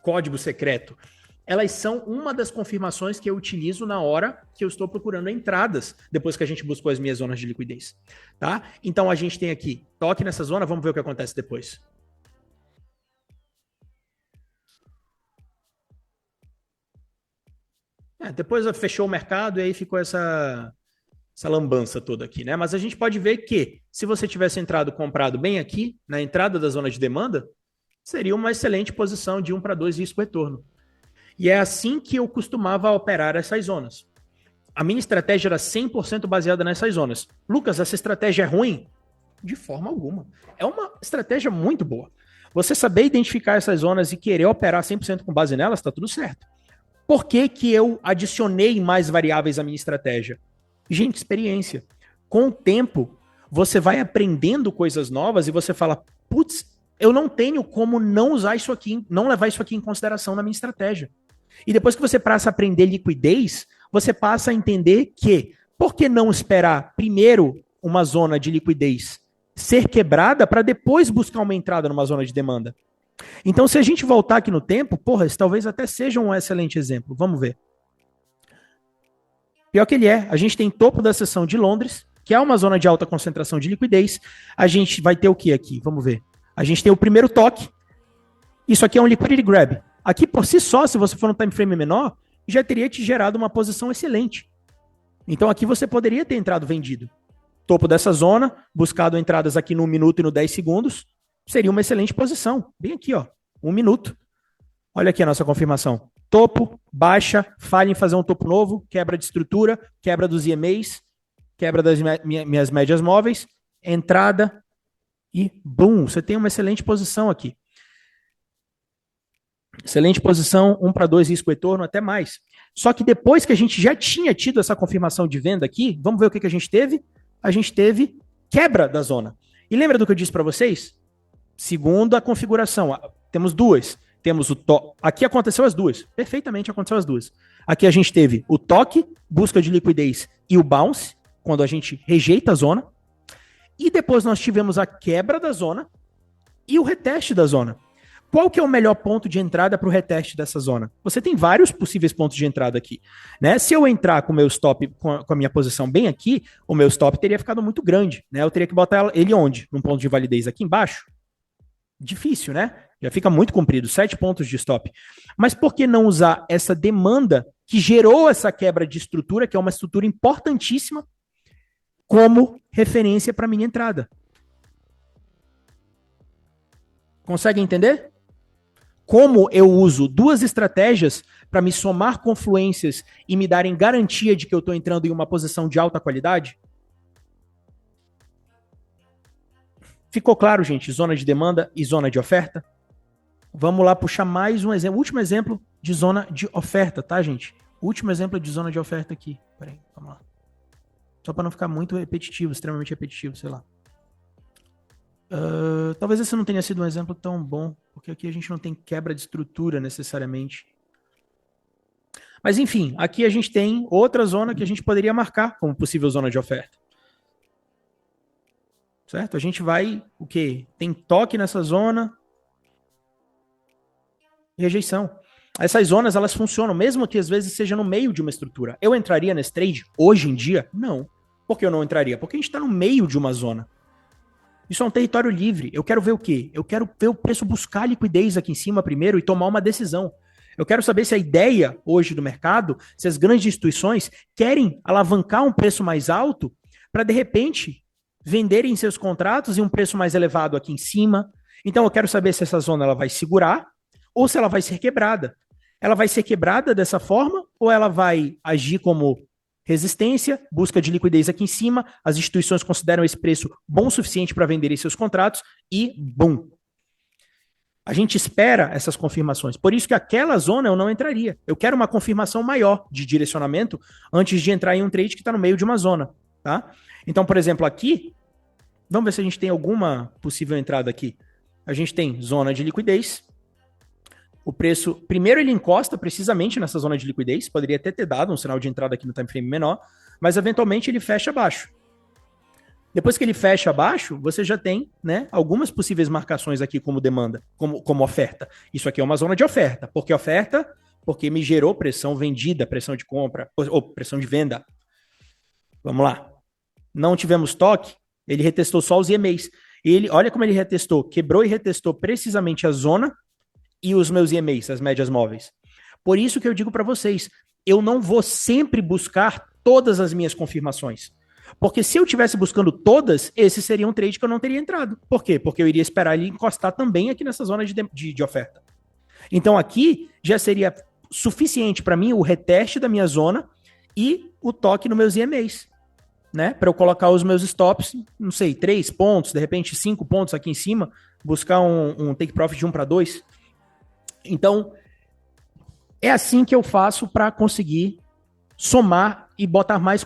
código secreto. Elas são uma das confirmações que eu utilizo na hora que eu estou procurando entradas, depois que a gente buscou as minhas zonas de liquidez, tá? Então a gente tem aqui, toque nessa zona, vamos ver o que acontece depois. Depois fechou o mercado e aí ficou essa lambança toda aqui, né? Mas a gente pode ver que, se você tivesse comprado bem aqui, na entrada da zona de demanda, seria uma excelente posição de 1 para 2 risco retorno. E é assim que eu costumava operar essas zonas. A minha estratégia era 100% baseada nessas zonas. Lucas, essa estratégia é ruim? De forma alguma. É uma estratégia muito boa. Você saber identificar essas zonas e querer operar 100% com base nelas, está tudo certo. Por que que eu adicionei mais variáveis à minha estratégia? Gente, experiência. Com o tempo, você vai aprendendo coisas novas e você fala, putz, eu não tenho como não usar isso aqui, não levar isso aqui em consideração na minha estratégia. E depois que você passa a aprender liquidez, você passa a entender que, por que não esperar primeiro uma zona de liquidez ser quebrada para depois buscar uma entrada numa zona de demanda? Então, se a gente voltar aqui no tempo, esse talvez até seja um excelente exemplo. Vamos ver. Pior que ele é. A gente tem topo da seção de Londres, que é uma zona de alta concentração de liquidez. A gente vai ter o que aqui? Vamos ver. A gente tem o primeiro toque. Isso aqui é um liquidity grab. Aqui, por si só, se você for um time frame menor, já teria te gerado uma posição excelente. Então aqui você poderia ter entrado vendido. Topo dessa zona, buscado entradas aqui no 1 minuto e no 10 segundos, seria uma excelente posição. Bem aqui, ó, 1 minuto. Olha aqui a nossa confirmação. Topo, baixa, falha em fazer um topo novo, quebra de estrutura, quebra dos EMAs, quebra das minhas médias móveis, entrada e boom, você tem uma excelente posição aqui. Excelente posição, 1 para 2 risco retorno, até mais. Só que depois que a gente já tinha tido essa confirmação de venda aqui, vamos ver o que a gente teve? A gente teve quebra da zona. E lembra do que eu disse para vocês? Segundo a configuração, temos duas. Temos o toque. Aqui aconteceu as duas. Perfeitamente aconteceu as duas. Aqui a gente teve o toque, busca de liquidez e o bounce, quando a gente rejeita a zona. E depois nós tivemos a quebra da zona e o reteste da zona. Qual que é o melhor ponto de entrada para o reteste dessa zona? Você tem vários possíveis pontos de entrada aqui, né? Se eu entrar com o meu stop, com a minha posição bem aqui, o meu stop teria ficado muito grande, né? Eu teria que botar ele onde? Num ponto de validez aqui embaixo? Difícil, né? Já fica muito comprido, 7 pontos de stop. Mas por que não usar essa demanda que gerou essa quebra de estrutura, que é uma estrutura importantíssima, como referência para minha entrada. Consegue entender? Como eu uso duas estratégias para me somar confluências e me darem garantia de que eu estou entrando em uma posição de alta qualidade? Ficou claro, gente? Zona de demanda e zona de oferta? Vamos lá puxar mais um exemplo. Último exemplo de zona de oferta, tá, gente? Último exemplo de zona de oferta aqui. Peraí, vamos lá. Só para não ficar muito repetitivo, extremamente repetitivo, sei lá. Talvez esse não tenha sido um exemplo tão bom, porque aqui a gente não tem quebra de estrutura necessariamente. Mas enfim, aqui a gente tem outra zona que a gente poderia marcar como possível zona de oferta. Certo? A gente vai, o quê? Tem toque nessa zona, rejeição. Essas zonas, elas funcionam, mesmo que às vezes seja no meio de uma estrutura. Eu entraria nesse trade hoje em dia? Não. Por que eu não entraria? Porque a gente está no meio de uma zona. Isso é um território livre. Eu quero ver o quê? Eu quero ver o preço buscar liquidez aqui em cima primeiro e tomar uma decisão. Eu quero saber se a ideia hoje do mercado, se as grandes instituições querem alavancar um preço mais alto para, de repente, venderem seus contratos em um preço mais elevado aqui em cima. Então, eu quero saber se essa zona ela vai segurar ou se ela vai ser quebrada. Ela vai ser quebrada dessa forma ou ela vai agir como resistência, busca de liquidez aqui em cima, as instituições consideram esse preço bom o suficiente para venderem seus contratos e bum. A gente espera essas confirmações. Por isso que aquela zona eu não entraria. Eu quero uma confirmação maior de direcionamento antes de entrar em um trade que está no meio de uma zona. Tá? Então, por exemplo, aqui, vamos ver se a gente tem alguma possível entrada aqui. A gente tem zona de liquidez. O preço, primeiro ele encosta precisamente nessa zona de liquidez, poderia até ter dado um sinal de entrada aqui no time frame menor, mas eventualmente ele fecha abaixo. Depois que ele fecha abaixo, você já tem, né, algumas possíveis marcações aqui como demanda, como oferta. Isso aqui é uma zona de oferta. Por que oferta? Porque me gerou pressão vendida, pressão de compra, ou pressão de venda. Vamos lá. Não tivemos toque, ele retestou só os EMAs. Ele, olha como ele retestou, quebrou e retestou precisamente a zona e os meus EMAs, as médias móveis. Por isso que eu digo para vocês, eu não vou sempre buscar todas as minhas confirmações. Porque se eu estivesse buscando todas, esse seria um trade que eu não teria entrado. Por quê? Porque eu iria esperar ele encostar também aqui nessa zona de oferta. Então aqui já seria suficiente para mim o reteste da minha zona e o toque nos meus EMAs. Né? Para eu colocar os meus stops, não sei, 3 pontos, de repente 5 pontos aqui em cima, buscar um take profit de 1 para 2. Então, é assim que eu faço para conseguir somar e botar mais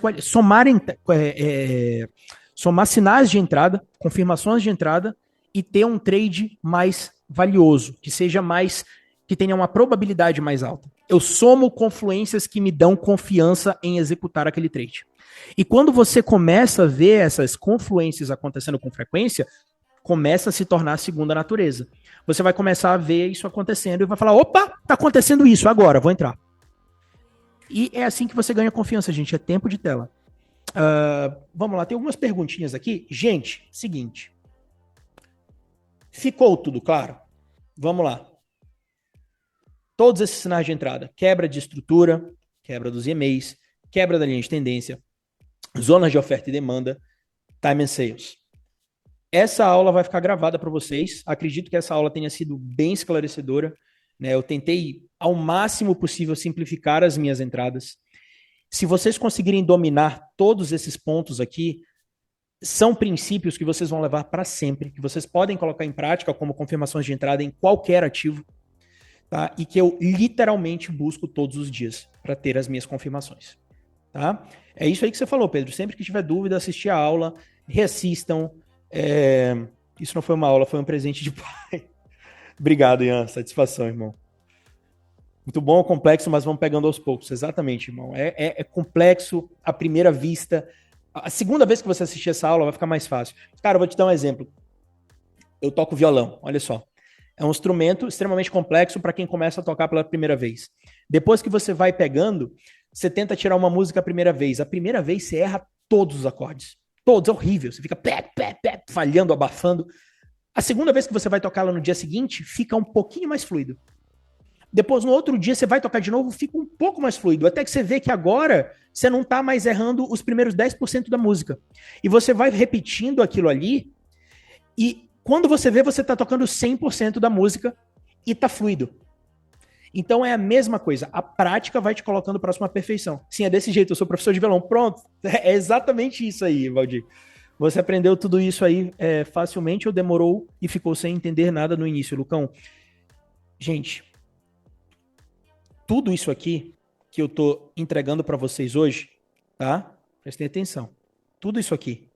somar sinais de entrada, confirmações de entrada e ter um trade mais valioso, que seja mais, que tenha uma probabilidade mais alta. Eu somo confluências que me dão confiança em executar aquele trade. E quando você começa a ver essas confluências acontecendo com frequência, começa a se tornar a segunda natureza. Você vai começar a ver isso acontecendo e vai falar, opa, tá acontecendo isso, agora, vou entrar. E é assim que você ganha confiança, gente, é tempo de tela. Vamos lá, tem algumas perguntinhas aqui. Gente, seguinte. Ficou tudo claro? Vamos lá. Todos esses sinais de entrada, quebra de estrutura, quebra dos EMAs, quebra da linha de tendência, zonas de oferta e demanda, time and sales. Essa aula vai ficar gravada para vocês. Acredito que essa aula tenha sido bem esclarecedora. Né? Eu tentei, ao máximo possível, simplificar as minhas entradas. Se vocês conseguirem dominar todos esses pontos aqui, são princípios que vocês vão levar para sempre, que vocês podem colocar em prática como confirmações de entrada em qualquer ativo, tá? E que eu literalmente busco todos os dias para ter as minhas confirmações. Tá? É isso aí que você falou, Pedro. Sempre que tiver dúvida, assistir a aula, reassistam. Isso não foi uma aula, foi um presente de pai. Obrigado, Ian. Satisfação, irmão. Muito bom, complexo, mas vamos pegando aos poucos. Exatamente, irmão. É complexo à primeira vista. A segunda vez que você assistir essa aula vai ficar mais fácil. Cara, eu vou te dar um exemplo. Eu toco violão, olha só. É um instrumento extremamente complexo para quem começa a tocar pela primeira vez. Depois que você vai pegando, você tenta tirar uma música a primeira vez. A primeira vez você erra todos os acordes. Todos, é horrível. Você fica falhando, abafando. A segunda vez que você vai tocá-la no dia seguinte, fica um pouquinho mais fluido. Depois, no outro dia, você vai tocar de novo, fica um pouco mais fluido. Até que você vê que agora você não tá mais errando os primeiros 10% da música. E você vai repetindo aquilo ali, e quando você vê, você tá tocando 100% da música e tá fluido. Então é a mesma coisa. A prática vai te colocando próximo à perfeição. Sim, é desse jeito. Eu sou professor de violão. Pronto. É exatamente isso aí, Valdir. Você aprendeu tudo isso aí facilmente ou demorou e ficou sem entender nada no início, Lucão? Gente, tudo isso aqui que eu tô entregando para vocês hoje, tá? Prestem atenção. Tudo isso aqui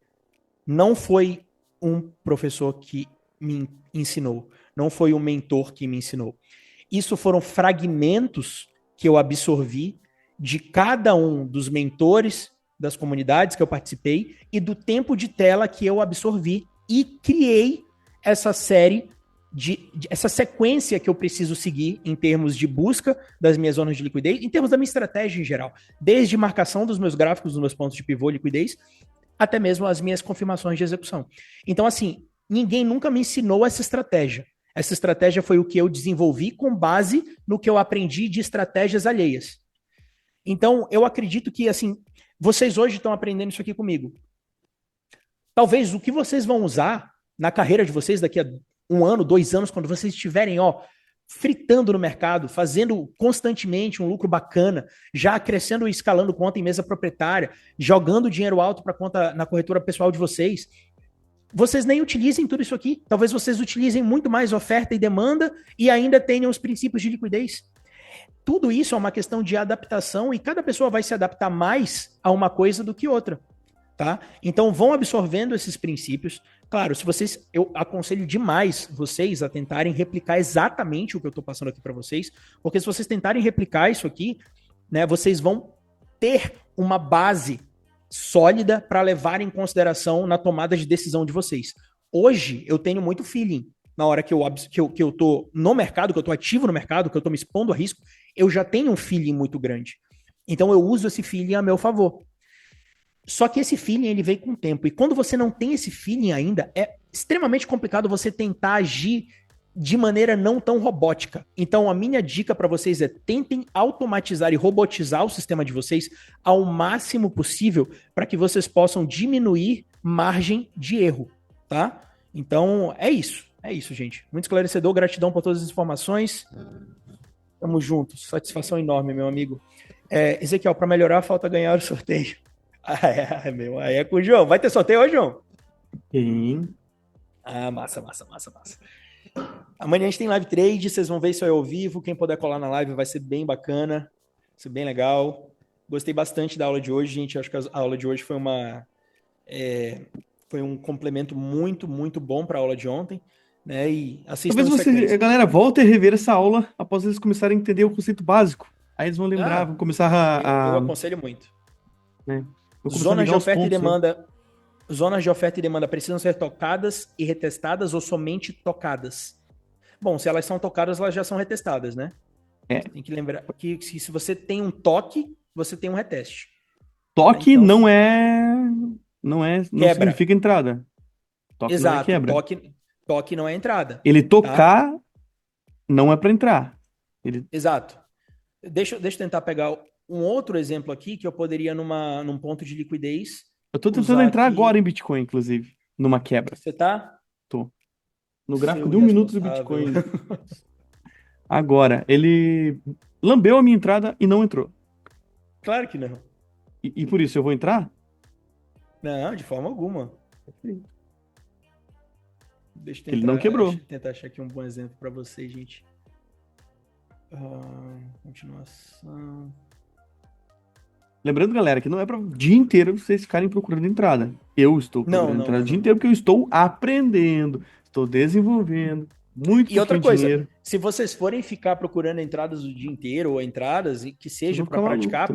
não foi um professor que me ensinou, não foi um mentor que me ensinou. Isso foram fragmentos que eu absorvi de cada um dos mentores das comunidades que eu participei e do tempo de tela que eu absorvi e criei essa série essa sequência que eu preciso seguir em termos de busca das minhas zonas de liquidez, em termos da minha estratégia em geral, desde marcação dos meus gráficos, dos meus pontos de pivô, liquidez, até mesmo as minhas confirmações de execução. Então, assim, ninguém nunca me ensinou essa estratégia. Essa estratégia foi o que eu desenvolvi com base no que eu aprendi de estratégias alheias. Então, eu acredito que, assim, vocês hoje estão aprendendo isso aqui comigo. Talvez o que vocês vão usar na carreira de vocês daqui a 1 ano, 2 anos, quando vocês estiverem, fritando no mercado, fazendo constantemente um lucro bacana, já crescendo e escalando conta em mesa proprietária, jogando dinheiro alto para conta na corretora pessoal de vocês, vocês nem utilizem tudo isso aqui. Talvez vocês utilizem muito mais oferta e demanda e ainda tenham os princípios de liquidez. Tudo isso é uma questão de adaptação e cada pessoa vai se adaptar mais a uma coisa do que outra. Tá? Então vão absorvendo esses princípios. Claro, eu aconselho demais vocês a tentarem replicar exatamente o que eu estou passando aqui para vocês, porque se vocês tentarem replicar isso aqui, né, vocês vão ter uma base sólida para levar em consideração na tomada de decisão de vocês. Hoje eu tenho muito feeling. Na hora que eu tô no mercado, que eu tô ativo no mercado, que eu tô me expondo a risco, eu já tenho um feeling muito grande. Então eu uso esse feeling a meu favor. Só que esse feeling, ele vem com o tempo. E quando você não tem esse feeling ainda, é extremamente complicado você tentar agir de maneira não tão robótica. Então, a minha dica para vocês é tentem automatizar e robotizar o sistema de vocês ao máximo possível para que vocês possam diminuir margem de erro, tá? Então, é isso. É isso, gente. Muito esclarecedor. Gratidão por todas as informações. Tamo juntos. Satisfação enorme, meu amigo. Ezequiel, para melhorar, falta ganhar o sorteio. Aí é com o João. Vai ter sorteio hoje, João? Sim. Massa. Amanhã a gente tem live trade, vocês vão ver isso aí ao vivo. Quem puder colar na live vai ser bem bacana, vai ser bem legal. Gostei bastante da aula de hoje, gente. Acho que a aula de hoje foi foi um complemento muito, muito bom para a aula de ontem, né? E assistam Talvez galera, volta a rever essa aula após eles começarem a entender o conceito básico. Aí eles vão lembrar, vão começar eu aconselho muito. Né? Zonas de oferta e demanda. Zonas de oferta e demanda precisam ser tocadas e retestadas ou somente tocadas? Bom, se elas são tocadas, elas já são retestadas, né? Tem que lembrar que se você tem um toque, você tem um reteste. Toque então, não quebra. significa entrada. Toque Exato, não é quebra. Toque não é entrada. Ele tocar não é para entrar. Exato. Deixa eu tentar pegar um outro exemplo aqui que eu poderia num ponto de liquidez. Eu tô tentando entrar agora em Bitcoin, inclusive, numa quebra. Você tá? Tô. No gráfico de 1 minuto do Bitcoin. Agora, ele lambeu a minha entrada e não entrou. Claro que não. E por isso eu vou entrar? Não, de forma alguma. Deixa eu tentar, ele não quebrou. Tentar achar aqui um bom exemplo para vocês, gente. Continuação. Lembrando, galera, que não é para o dia inteiro vocês ficarem procurando entrada. Eu estou procurando entrada o dia inteiro porque eu estou aprendendo, estou desenvolvendo, muito E outra coisa, dinheiro. se vocês forem ficar procurando entradas o dia inteiro ou entradas que seja para praticar,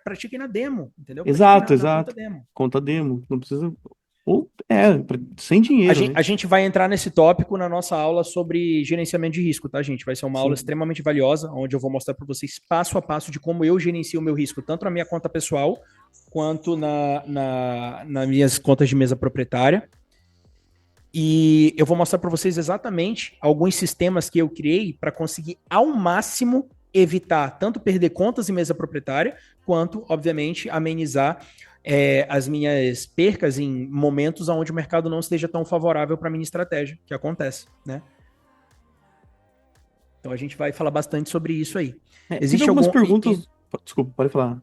pratiquem na demo, entendeu? Exato. Conta demo. Não precisa. Sem dinheiro. A gente vai entrar nesse tópico na nossa aula sobre gerenciamento de risco, tá, gente? Vai ser uma aula extremamente valiosa, onde eu vou mostrar para vocês passo a passo de como eu gerencio o meu risco, tanto na minha conta pessoal, quanto nas minhas contas de mesa proprietária. E eu vou mostrar para vocês exatamente alguns sistemas que eu criei para conseguir ao máximo evitar tanto perder contas em mesa proprietária, quanto, obviamente, amenizar as minhas percas em momentos onde o mercado não esteja tão favorável para a minha estratégia, que acontece, né? Então a gente vai falar bastante sobre isso aí. Tive algumas perguntas. Desculpa, pode falar.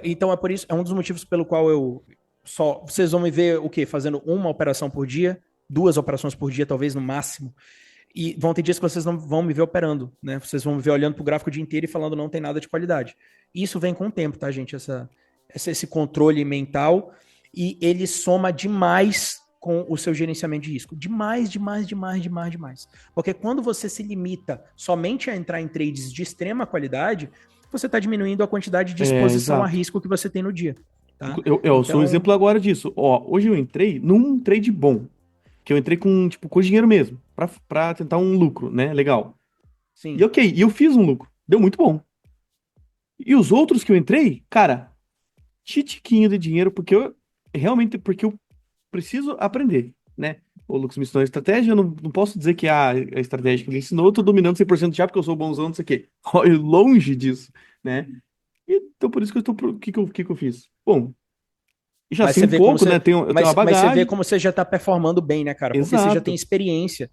Então é por isso, é um dos motivos pelo qual eu só. Vocês vão me ver o quê? Fazendo uma operação por dia, 2 operações por dia, talvez no máximo. E vão ter dias que vocês não vão me ver operando, né? Vocês vão me ver olhando pro gráfico o dia inteiro e falando não tem nada de qualidade. Isso vem com o tempo, tá, gente? Esse controle mental, e ele soma demais com o seu gerenciamento de risco. Demais, demais, demais, demais, demais. Porque quando você se limita somente a entrar em trades de extrema qualidade, você está diminuindo a quantidade de exposição a risco que você tem no dia. Tá? Eu sou um exemplo agora disso. Ó, hoje eu entrei num trade bom, que eu entrei com dinheiro mesmo, pra tentar um lucro, né? Legal. Sim. E ok, e eu fiz um lucro. Deu muito bom. E os outros que eu entrei, cara, titiquinho de dinheiro, porque eu preciso aprender, né? O Lucas me ensinou a estratégia, eu não posso dizer que a estratégia que ele ensinou, eu tô dominando 100% já porque eu sou bonzão, não sei o quê. Longe disso, né? Então por isso que eu estou... O que eu fiz? Bom, já sei um pouco, né? Eu tenho uma bagagem. Mas você vê como você já tá performando bem, né, cara? Porque Exato. você já tem experiência.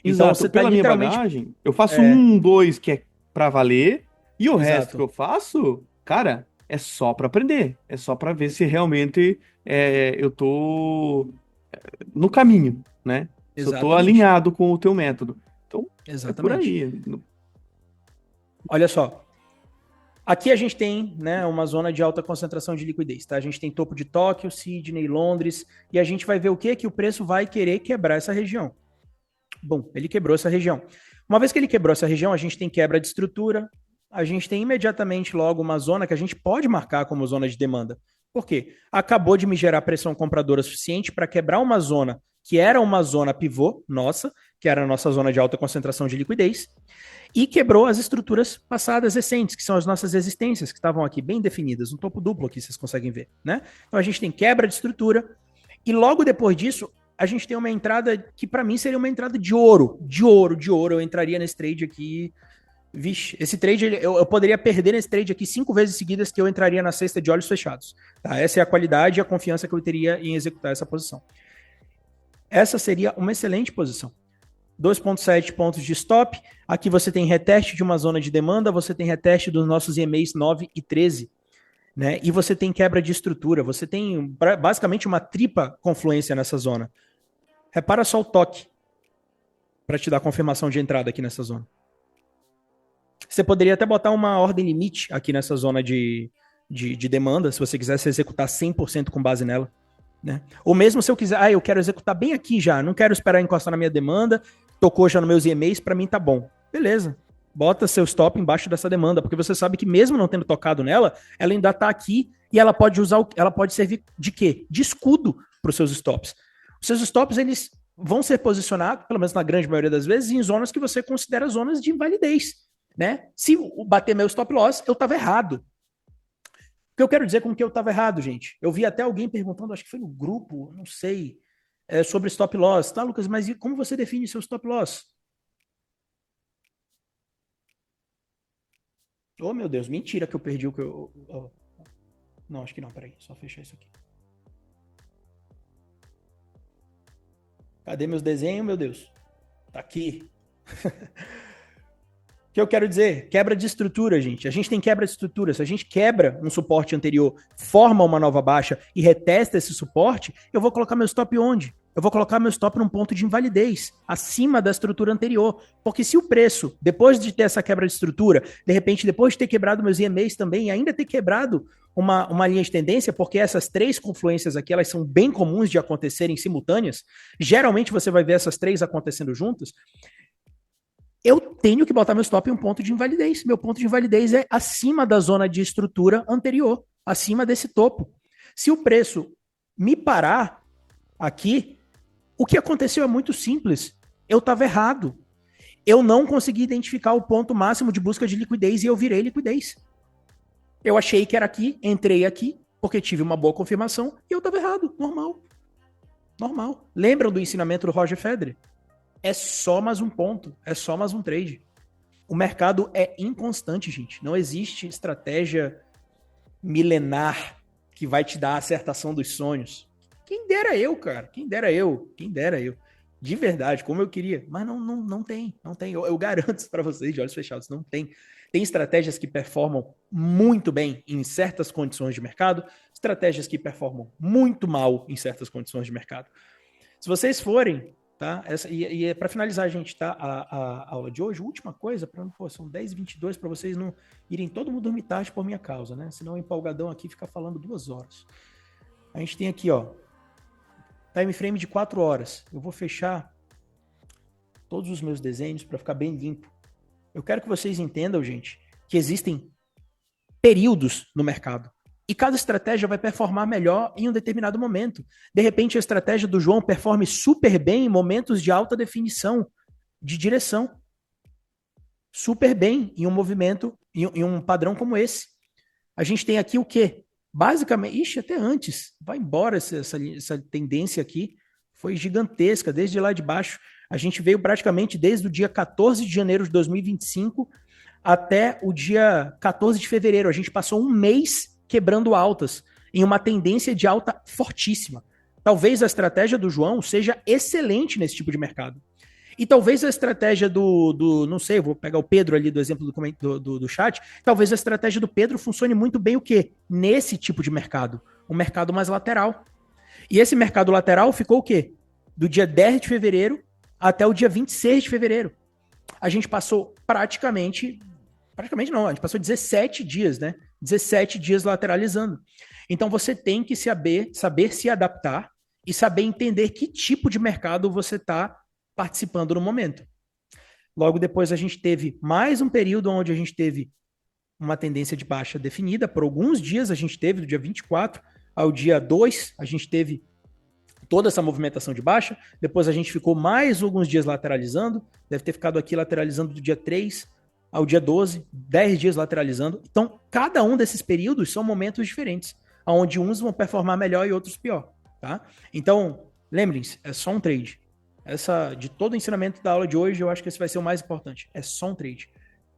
Então você tá pela literalmente... minha bagagem, eu faço 1, 2 que é pra valer, e o resto que eu faço, cara, é só pra aprender. É só pra ver se realmente eu tô no caminho, né? Se eu tô alinhado com o teu método. Então, é por aí. Olha só. Aqui a gente tem, né, uma zona de alta concentração de liquidez, tá? A gente tem topo de Tóquio, Sydney, Londres, e a gente vai ver o que? Que o preço vai querer quebrar essa região. Bom, ele quebrou essa região. Uma vez que ele quebrou essa região, a gente tem quebra de estrutura, a gente tem imediatamente logo uma zona que a gente pode marcar como zona de demanda. Por quê? Acabou de me gerar pressão compradora suficiente para quebrar uma zona que era uma zona pivô nossa, que era a nossa zona de alta concentração de liquidez, e quebrou as estruturas passadas recentes, que são as nossas resistências, que estavam aqui bem definidas, no topo duplo aqui, vocês conseguem ver, né? Então a gente tem quebra de estrutura, e logo depois disso, a gente tem uma entrada que para mim seria uma entrada de ouro. Eu entraria nesse trade aqui. Vixe, esse trade, eu poderia perder nesse trade aqui 5 vezes seguidas que eu entraria na cesta de olhos fechados. Tá? Essa é a qualidade e a confiança que eu teria em executar essa posição. Essa seria uma excelente posição. 2,7 pontos de stop. Aqui você tem reteste de uma zona de demanda, você tem reteste dos nossos EMAs 9 e 13. Né? E você tem quebra de estrutura. Você tem basicamente uma tripla confluência nessa zona. Repara só o toque para te dar confirmação de entrada aqui nessa zona. Você poderia até botar uma ordem limite aqui nessa zona de demanda, se você quisesse executar 100% com base nela. Né? Ou mesmo se eu quiser, eu quero executar bem aqui já, não quero esperar encostar na minha demanda, tocou já nos meus EMAs, para mim tá bom. Beleza, bota seu stop embaixo dessa demanda, porque você sabe que mesmo não tendo tocado nela, ela ainda tá aqui e ela pode servir de quê? De escudo para os seus stops. Os seus stops, eles vão ser posicionados, pelo menos na grande maioria das vezes, em zonas que você considera zonas de invalidez. Né? Se bater meu stop loss, eu estava errado. O que eu quero dizer com que eu estava errado, gente? Eu vi até alguém perguntando, acho que foi no grupo, não sei, sobre stop loss. Tá, Lucas, mas como você define seu stop loss? Oh, meu Deus, mentira que eu perdi o que eu... Não, acho que não, peraí, só fechar isso aqui. Cadê meus desenhos, meu Deus? Tá aqui. O que eu quero dizer? Quebra de estrutura, gente. A gente tem quebra de estrutura. Se a gente quebra um suporte anterior, forma uma nova baixa e retesta esse suporte, eu vou colocar meu stop onde? Eu vou colocar meu stop num ponto de invalidez, acima da estrutura anterior. Porque se o preço, depois de ter essa quebra de estrutura, de repente, depois de ter quebrado meus EMAs também, e ainda ter quebrado uma linha de tendência, porque essas 3 confluências aqui, elas são bem comuns de acontecerem simultâneas, geralmente você vai ver essas 3 acontecendo juntas, eu tenho que botar meu stop em um ponto de invalidez. Meu ponto de invalidez é acima da zona de estrutura anterior, acima desse topo. Se o preço me parar aqui, o que aconteceu é muito simples. Eu estava errado. Eu não consegui identificar o ponto máximo de busca de liquidez e eu virei liquidez. Eu achei que era aqui, entrei aqui, porque tive uma boa confirmação e eu estava errado, normal. Normal. Lembram do ensinamento do Roger Federer? É só mais um ponto, é só mais um trade. O mercado é inconstante, gente. Não existe estratégia milenar que vai te dar a acertação dos sonhos. Quem dera eu, cara. Quem dera eu. De verdade, como eu queria. Mas não tem. Eu garanto isso para vocês de olhos fechados. Não tem. Tem estratégias que performam muito bem em certas condições de mercado, estratégias que performam muito mal em certas condições de mercado. Se vocês forem, tá? E para finalizar, gente, tá? A aula de hoje, última coisa, são 10h22 para vocês não irem todo mundo dormir tarde por minha causa, né? Senão o empolgadão aqui fica falando 2 horas. A gente tem aqui, ó, time frame de 4 horas. Eu vou fechar todos os meus desenhos para ficar bem limpo. Eu quero que vocês entendam, gente, que existem períodos no mercado. E cada estratégia vai performar melhor em um determinado momento. De repente, a estratégia do João performe super bem em momentos de alta definição, de direção. Super bem em um movimento, em um padrão como esse. A gente tem aqui o quê? Basicamente, até antes, vai embora essa tendência aqui, foi gigantesca, desde lá de baixo. A gente veio praticamente desde o dia 14 de janeiro de 2025 até o dia 14 de fevereiro. A gente passou um mês quebrando altas, em uma tendência de alta fortíssima. Talvez a estratégia do João seja excelente nesse tipo de mercado. E talvez a estratégia não sei, vou pegar o Pedro ali do exemplo do chat, talvez a estratégia do Pedro funcione muito bem o quê? Nesse tipo de mercado. Um mercado mais lateral. E esse mercado lateral ficou o quê? Do dia 10 de fevereiro até o dia 26 de fevereiro. A gente passou praticamente não, a gente passou 17 dias, né? 17 dias lateralizando. Então você tem que saber se adaptar e saber entender que tipo de mercado você está participando no momento. Logo depois a gente teve mais um período onde a gente teve uma tendência de baixa definida. Por alguns dias a gente teve, do dia 24 ao dia 2, a gente teve toda essa movimentação de baixa. Depois a gente ficou mais alguns dias lateralizando. Deve ter ficado aqui lateralizando do dia 3 ao dia 12, 10 dias lateralizando. Então, cada um desses períodos são momentos diferentes, onde uns vão performar melhor e outros pior, tá? Então, lembrem-se, é só um trade. De todo o ensinamento da aula de hoje, eu acho que esse vai ser o mais importante. É só um trade.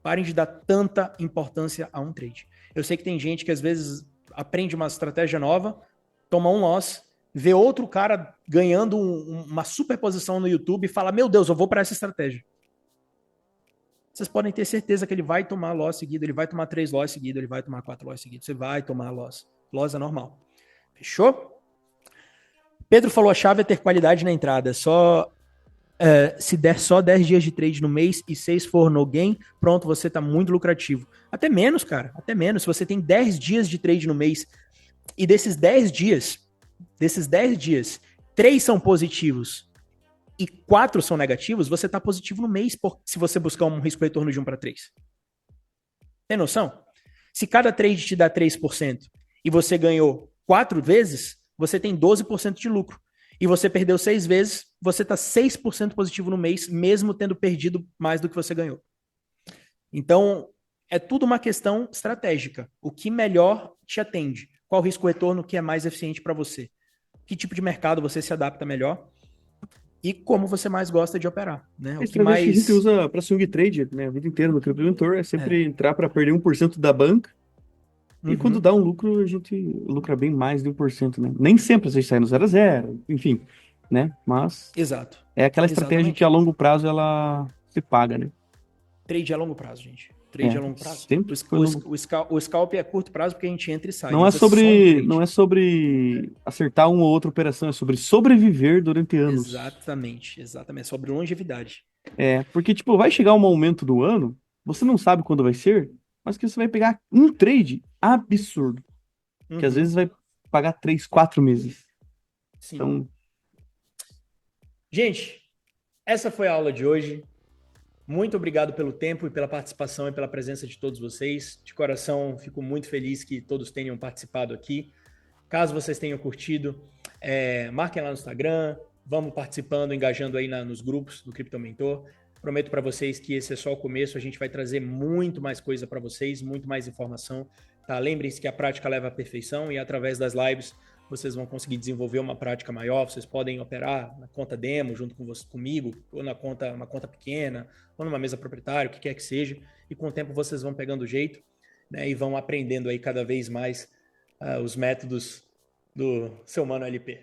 Parem de dar tanta importância a um trade. Eu sei que tem gente que às vezes aprende uma estratégia nova, toma um loss, vê outro cara ganhando uma superposição no YouTube e fala, meu Deus, eu vou para essa estratégia. Vocês podem ter certeza que ele vai tomar loss seguido, ele vai tomar 3 loss seguido, ele vai tomar 4 loss seguido, você vai tomar loss. Loss é normal. Fechou? Pedro falou, a chave é ter qualidade na entrada. Se der só 10 dias de trade no mês e 6 for no gain, pronto, você tá muito lucrativo. Até menos, cara, até menos. Se você tem 10 dias de trade no mês e desses 10 dias, 3 são positivos e 4 são negativos, você tá positivo no mês se você buscar um risco-retorno de 1 para 3. Tem noção? Se cada trade te dá 3% e você ganhou 4 vezes, você tem 12% de lucro. E você perdeu 6 vezes, você tá 6% positivo no mês, mesmo tendo perdido mais do que você ganhou. Então, é tudo uma questão estratégica. O que melhor te atende? Qual o risco-retorno que é mais eficiente para você? Que tipo de mercado você se adapta melhor? E como você mais gosta de operar, né? A estratégia que a gente usa para swing trade, né, a vida inteira no Crypto Mentor, é sempre entrar para perder 1% da banca. E quando dá um lucro, a gente lucra bem mais de 1%, né? Nem sempre a gente sai no 0 a 0, enfim, né? Mas exato. É aquela estratégia que a longo prazo ela se paga, né? Trade a longo prazo, gente. Trade a longo prazo. Sempre o scalp é curto prazo porque a gente entra e sai. Não é sobre acertar uma ou outra operação, é sobre sobreviver durante anos. Exatamente. É sobre longevidade. Porque, tipo, vai chegar um momento do ano, você não sabe quando vai ser, mas que você vai pegar um trade absurdo. Que às vezes vai pagar 3, 4 meses. Sim. Então... Gente, essa foi a aula de hoje. Muito obrigado pelo tempo e pela participação e pela presença de todos vocês. De coração, fico muito feliz que todos tenham participado aqui. Caso vocês tenham curtido, marquem lá no Instagram, vamos participando, engajando aí nos grupos do Crypto Mentor. Prometo para vocês que esse é só o começo, a gente vai trazer muito mais coisa para vocês, muito mais informação. Tá? Lembrem-se que a prática leva à perfeição e através das lives vocês vão conseguir desenvolver uma prática maior, vocês podem operar na conta demo junto com você, comigo, ou na conta, uma conta pequena, ou numa mesa proprietária, o que quer que seja, e com o tempo vocês vão pegando o jeito, né, e vão aprendendo aí cada vez mais os métodos do seu Mano LP.